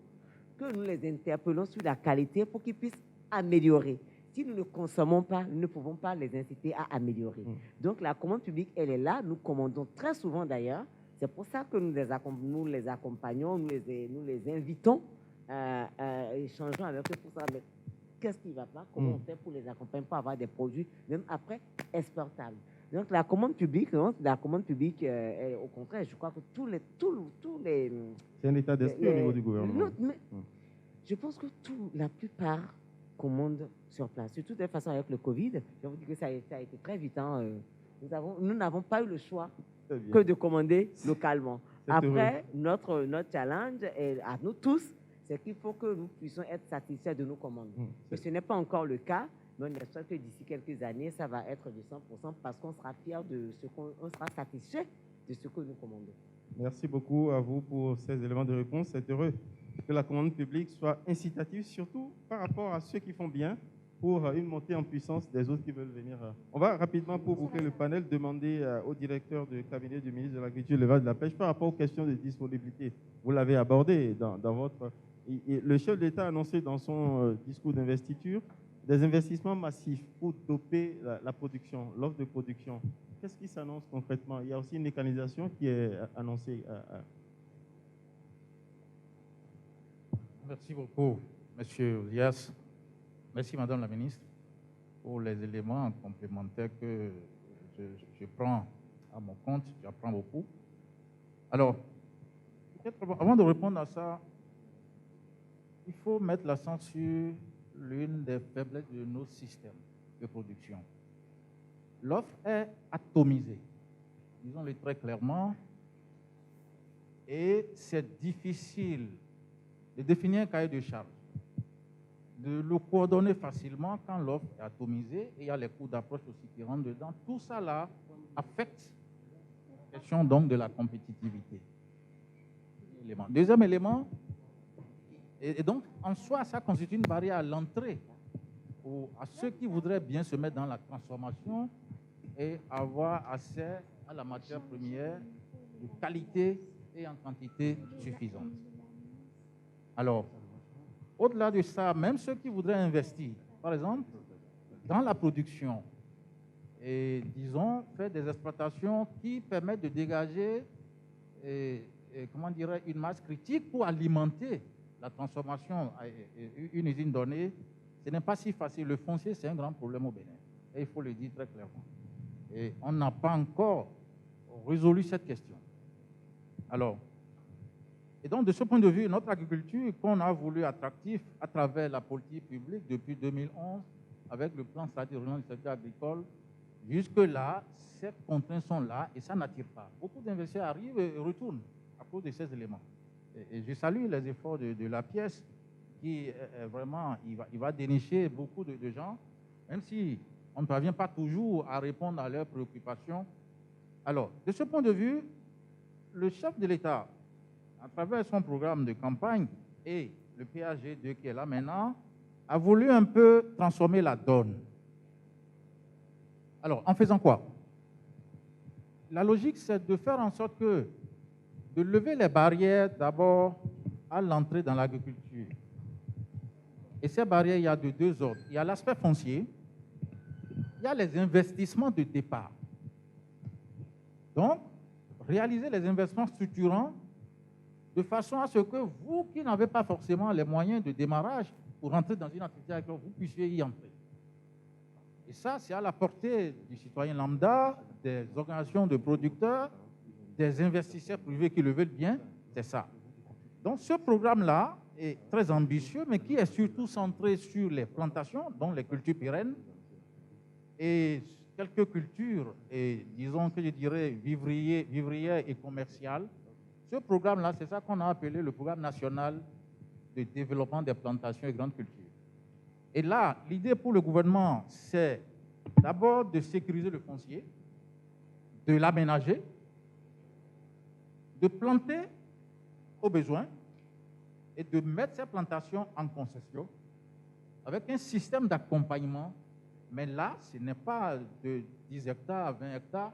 C: que nous les interpellons sur la qualité pour qu'ils puissent améliorer. Si nous ne consommons pas, nous ne pouvons pas les inciter à améliorer. Donc, la commande publique, elle est là. Nous commandons très souvent d'ailleurs. C'est pour ça que nous les accompagnons, nous les invitons, échangeons avec eux pour savoir qu'est-ce qui ne va pas, comment on fait pour les accompagner, pour avoir des produits, même après, exportables. Donc, la commande publique, au contraire, je crois que tous les...
F: C'est un état d'esprit au niveau du gouvernement.
C: Je pense que la plupart commandent sur place. De toute façon, avec le Covid, je vous dis que ça a été très vite. Nous n'avons pas eu le choix que de commander localement. Après, notre challenge, à nous tous, c'est qu'il faut que nous puissions être satisfaits de nos commandes. Et ce n'est pas encore le cas, mais on espère que d'ici quelques années, ça va être de 100% parce qu'on sera fiers de ce qu'on sera satisfait de ce que nous commandons.
F: Merci beaucoup à vous pour ces éléments de réponse. C'est heureux que la commande publique soit incitative, surtout par rapport à ceux qui font bien, pour une montée en puissance des autres qui veulent venir. On va rapidement, pour boucler le panel, demander au directeur de cabinet du ministre de l'Agriculture, de l'Élevage et de la Pêche par rapport aux questions de disponibilité. Vous l'avez abordé dans votre... le chef de l'État a annoncé dans son discours d'investiture des investissements massifs pour doper la production, l'offre de production. Qu'est-ce qui s'annonce concrètement? Il y a aussi une mécanisation qui est annoncée.
G: Merci beaucoup, Monsieur Ozias. Merci, Madame la Ministre, pour les éléments complémentaires que je prends à mon compte. J'apprends beaucoup. Alors, peut-être avant de répondre à ça, il faut mettre l'accent sur l'une des faiblesses de nos systèmes de production. L'offre est atomisée, disons-le très clairement, et c'est difficile de définir un cahier de charge, de le coordonner facilement quand l'offre est atomisée et il y a les coûts d'approche aussi qui rentrent dedans. Tout ça là affecte question donc de la compétitivité. Deuxième élément, et donc en soi, ça constitue une barrière à l'entrée à ceux qui voudraient bien se mettre dans la transformation et avoir accès à la matière première de qualité et en quantité suffisante. Alors, au-delà de ça, même ceux qui voudraient investir, par exemple, dans la production, et disons, faire des exploitations qui permettent de dégager comment dirais, une masse critique pour alimenter la transformation à une usine donnée, ce n'est pas si facile. Le foncier, c'est un grand problème au Bénin. Et il faut le dire très clairement. Et on n'a pas encore résolu cette question. Alors, et donc de ce point de vue, notre agriculture, qu'on a voulu attractive à travers la politique publique depuis 2011, avec le plan stratégique de relance du secteur agricole, jusque-là, ces contraintes sont là et ça n'attire pas. Beaucoup d'investisseurs arrivent et retournent à cause de ces éléments. Et je salue les efforts de la pièce qui vraiment, il va dénicher beaucoup de gens, même si on ne parvient pas toujours à répondre à leurs préoccupations. Alors, de ce point de vue, le chef de l'État, à travers son programme de campagne et le PAG2 qui est là maintenant, a voulu un peu transformer la donne. Alors, en faisant quoi? La logique, c'est de faire en sorte de lever les barrières d'abord à l'entrée dans l'agriculture. Et ces barrières, il y a de deux ordres. Il y a l'aspect foncier, il y a les investissements de départ. Donc, réaliser les investissements structurants de façon à ce que vous, qui n'avez pas forcément les moyens de démarrage pour entrer dans une activité agricole, vous puissiez y entrer. Et ça, c'est à la portée du citoyen lambda, des organisations de producteurs, des investisseurs privés qui le veulent bien, c'est ça. Donc, ce programme-là est très ambitieux, mais qui est surtout centré sur les plantations, dont les cultures pérennes, et quelques cultures, et disons que je dirais vivrières et commerciales. Ce programme-là, c'est ça qu'on a appelé le programme national de développement des plantations et grandes cultures. Et là, l'idée pour le gouvernement, c'est d'abord de sécuriser le foncier, de l'aménager, de planter au besoin et de mettre ces plantations en concession avec un système d'accompagnement. Mais là, ce n'est pas de 10 hectares à 20 hectares,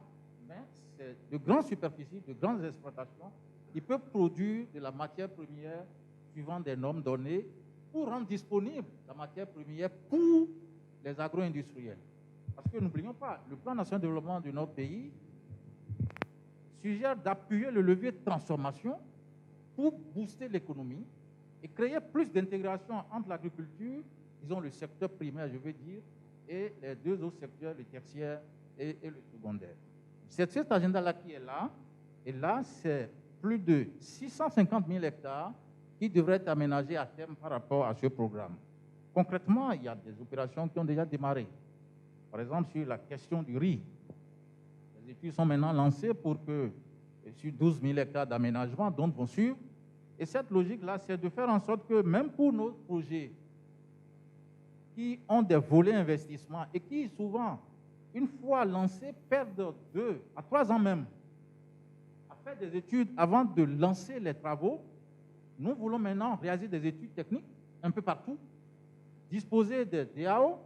G: mais c'est de grandes superficies, de grandes exploitations qui peuvent produire de la matière première suivant des normes données pour rendre disponible la matière première pour les agro-industriels. Parce que n'oublions pas, le plan national de développement de notre pays suggère d'appuyer le levier de transformation pour booster l'économie et créer plus d'intégration entre l'agriculture, disons le secteur primaire, je veux dire, et les deux autres secteurs, le tertiaire et le secondaire. C'est cet agenda-là qui est là, et là, c'est plus de 650 000 hectares qui devraient être aménagés à terme par rapport à ce programme. Concrètement, il y a des opérations qui ont déjà démarré. Par exemple, sur la question du riz, les études sont maintenant lancées pour que, sur 12 000 hectares d'aménagement, d'autres vont suivre. Et cette logique-là, c'est de faire en sorte que même pour nos projets qui ont des volets investissement et qui, souvent, une fois lancés, perdent 2 à 3 ans même à faire des études avant de lancer les travaux, nous voulons maintenant réaliser des études techniques un peu partout, disposer de DAO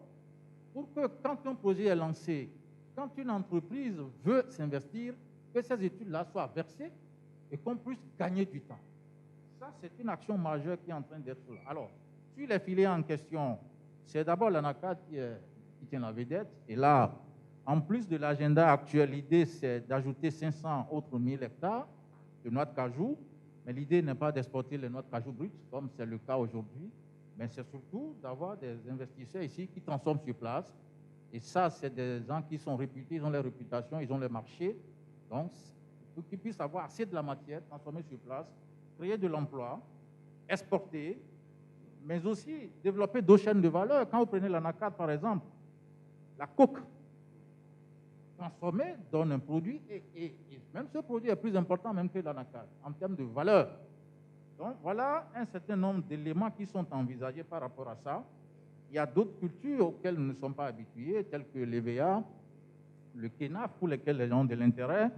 G: pour que quand un projet est lancé, quand une entreprise veut s'investir, que ces études-là soient versées et qu'on puisse gagner du temps. Ça, c'est une action majeure qui est en train d'être là. Alors, sur les filières en question, c'est d'abord l'ANACAD qui tient la vedette. Et là, en plus de l'agenda actuel, l'idée, c'est d'ajouter 500 autres 1000 hectares de noix de cajou. Mais l'idée n'est pas d'exporter les noix de cajou brutes, comme c'est le cas aujourd'hui, mais c'est surtout d'avoir des investisseurs ici qui transforment sur place. Et ça, c'est des gens qui sont réputés, ils ont les réputations, ils ont les marchés. Donc, pour qu'ils puissent avoir assez de la matière, transformer sur place, créer de l'emploi, exporter, mais aussi développer d'autres chaînes de valeur. Quand vous prenez l'ANACAD, par exemple, la coque transformée donne un produit, et même ce produit est plus important même que l'ANACAD en termes de valeur. Donc voilà un certain nombre d'éléments qui sont envisagés par rapport à ça. Il y a d'autres cultures auxquelles nous ne sommes pas habitués, telles que l'EVA, le KENAF, pour lesquelles les gens ont de l'intérêt,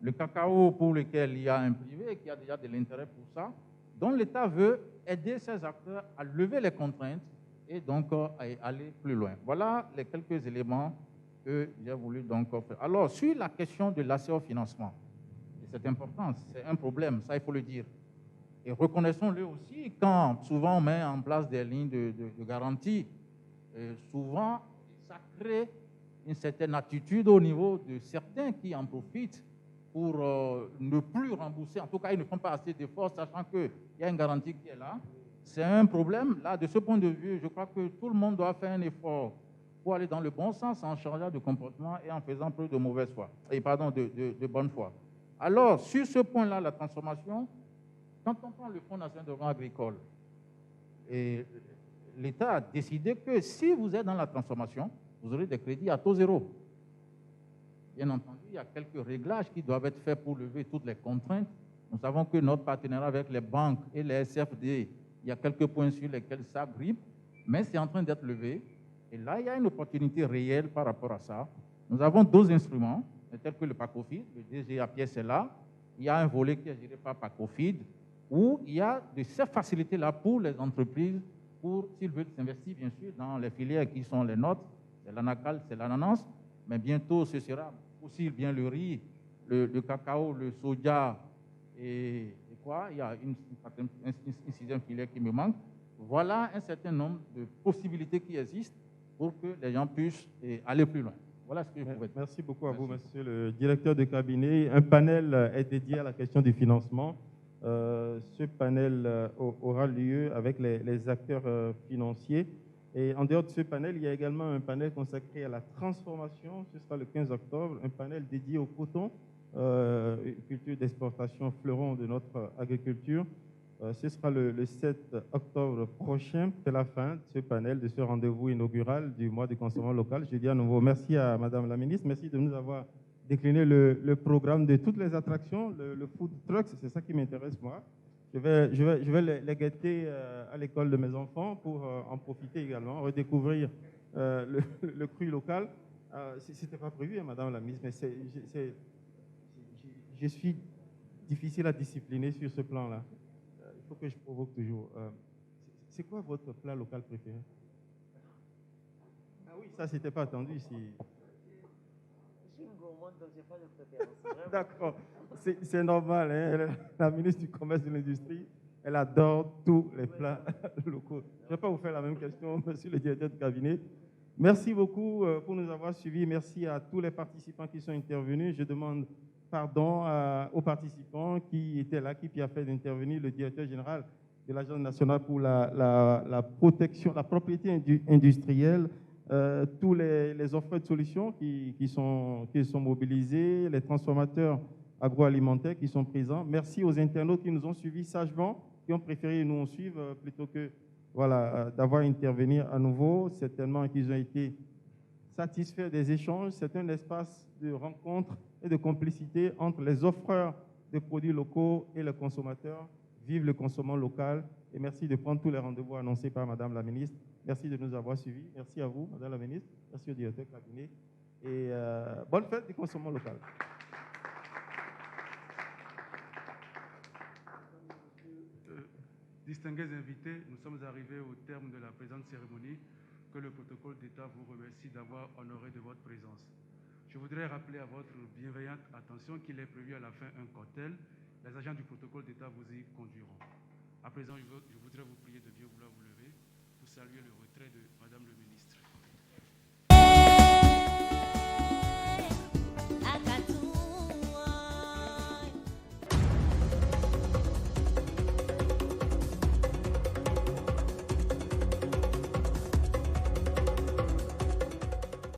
G: le cacao pour lequel il y a un privé qui a déjà de l'intérêt pour ça, dont l'État veut aider ces acteurs à lever les contraintes et donc à aller plus loin. Voilà les quelques éléments que j'ai voulu donc faire. Alors, sur la question de l'accès au financement, c'est important, c'est un problème, ça il faut le dire. Et reconnaissons-le aussi, quand souvent on met en place des lignes de garantie, souvent ça crée une certaine attitude au niveau de certains qui en profitent pour ne plus rembourser. En tout cas, ils ne font pas assez d'efforts, sachant qu'il y a une garantie qui est là. C'est un problème. Là, de ce point de vue, je crois que tout le monde doit faire un effort pour aller dans le bon sens en changeant de comportement et en faisant peu de mauvaise foi, de bonne foi. Alors, sur ce point-là, la transformation, quand on prend le Fonds national de développement agricole, l'État a décidé que si vous êtes dans la transformation, vous aurez des crédits à taux zéro. Bien entendu, il y a quelques réglages qui doivent être faits pour lever toutes les contraintes. Nous savons que notre partenariat avec les banques et les SFD, il y a quelques points sur lesquels ça grippe, mais c'est en train d'être levé. Et là, il y a une opportunité réelle par rapport à ça. Nous avons 2 instruments, tels que le PACOFID, le DG à pièce est là. Il y a un volet qui est géré par PACOFID, où il y a de ces facilités-là pour les entreprises, pour, s'ils veulent s'investir, bien sûr, dans les filières qui sont les nôtres, c'est l'anacal, c'est l'ananas, mais bientôt ce sera aussi bien le riz, le cacao, le soja et quoi, il y a une 6e filière qui me manque. Voilà un certain nombre de possibilités qui existent pour que les gens puissent aller plus loin. Voilà ce que je pouvais dire.
F: Merci beaucoup à vous, monsieur le directeur de cabinet. Un panel est dédié à la question du financement. Ce panel aura lieu avec les acteurs financiers. Et en dehors de ce panel, il y a également un panel consacré à la transformation. Ce sera le 15 octobre, un panel dédié au coton, culture d'exportation, fleuron de notre agriculture. Ce sera le 7 octobre prochain. C'est la fin de ce panel, de ce rendez-vous inaugural du mois du consommation local. Je dis à nouveau merci à Madame la Ministre. Merci de nous avoir décliné le programme de toutes les attractions. Le food truck, c'est ça qui m'intéresse moi. Je vais les guetter à l'école de mes enfants pour en profiter également, redécouvrir le cru local. Ce n'était pas prévu, hein, Madame la Ministre, mais je suis difficile à discipliner sur ce plan-là. Il faut que je provoque toujours. C'est quoi votre plat local préféré? Ah oui, ça, c'était pas attendu ici.
C: Je suis une gourmande, donc je n'ai pas de préférence.
F: D'accord, c'est normal. Hein? La ministre du Commerce et de l'Industrie, elle adore tous les plats locaux. Je ne vais pas vous faire la même question, monsieur le directeur de cabinet. Merci beaucoup pour nous avoir suivis. Merci à tous les participants qui sont intervenus. Je demande pardon aux participants qui étaient là, qui a fait d'intervenir le directeur général de l'Agence nationale pour la protection, la propriété industrielle, tous les offres de solutions qui sont mobilisés, les transformateurs agroalimentaires qui sont présents. Merci aux internautes qui nous ont suivis sagement, qui ont préféré nous suivre plutôt que d'avoir à intervenir à nouveau. Certainement qu'ils ont été satisfaits des échanges. C'est un espace de rencontre et de complicité entre les offreurs de produits locaux et les consommateurs. Vive le consommant local. Et merci de prendre tous les rendez-vous annoncés par Madame la Ministre. Merci de nous avoir suivis. Merci à vous, Madame la Ministre. Merci au directeur de cabinet. Et bonne fête du consommant local.
A: Distingués invités, nous sommes arrivés au terme de la présente cérémonie que le protocole d'État vous remercie d'avoir honoré de votre présence. Je voudrais rappeler à votre bienveillante attention qu'il est prévu à la fin un cocktail. Les agents du protocole d'État vous y conduiront. À présent, je voudrais vous prier de bien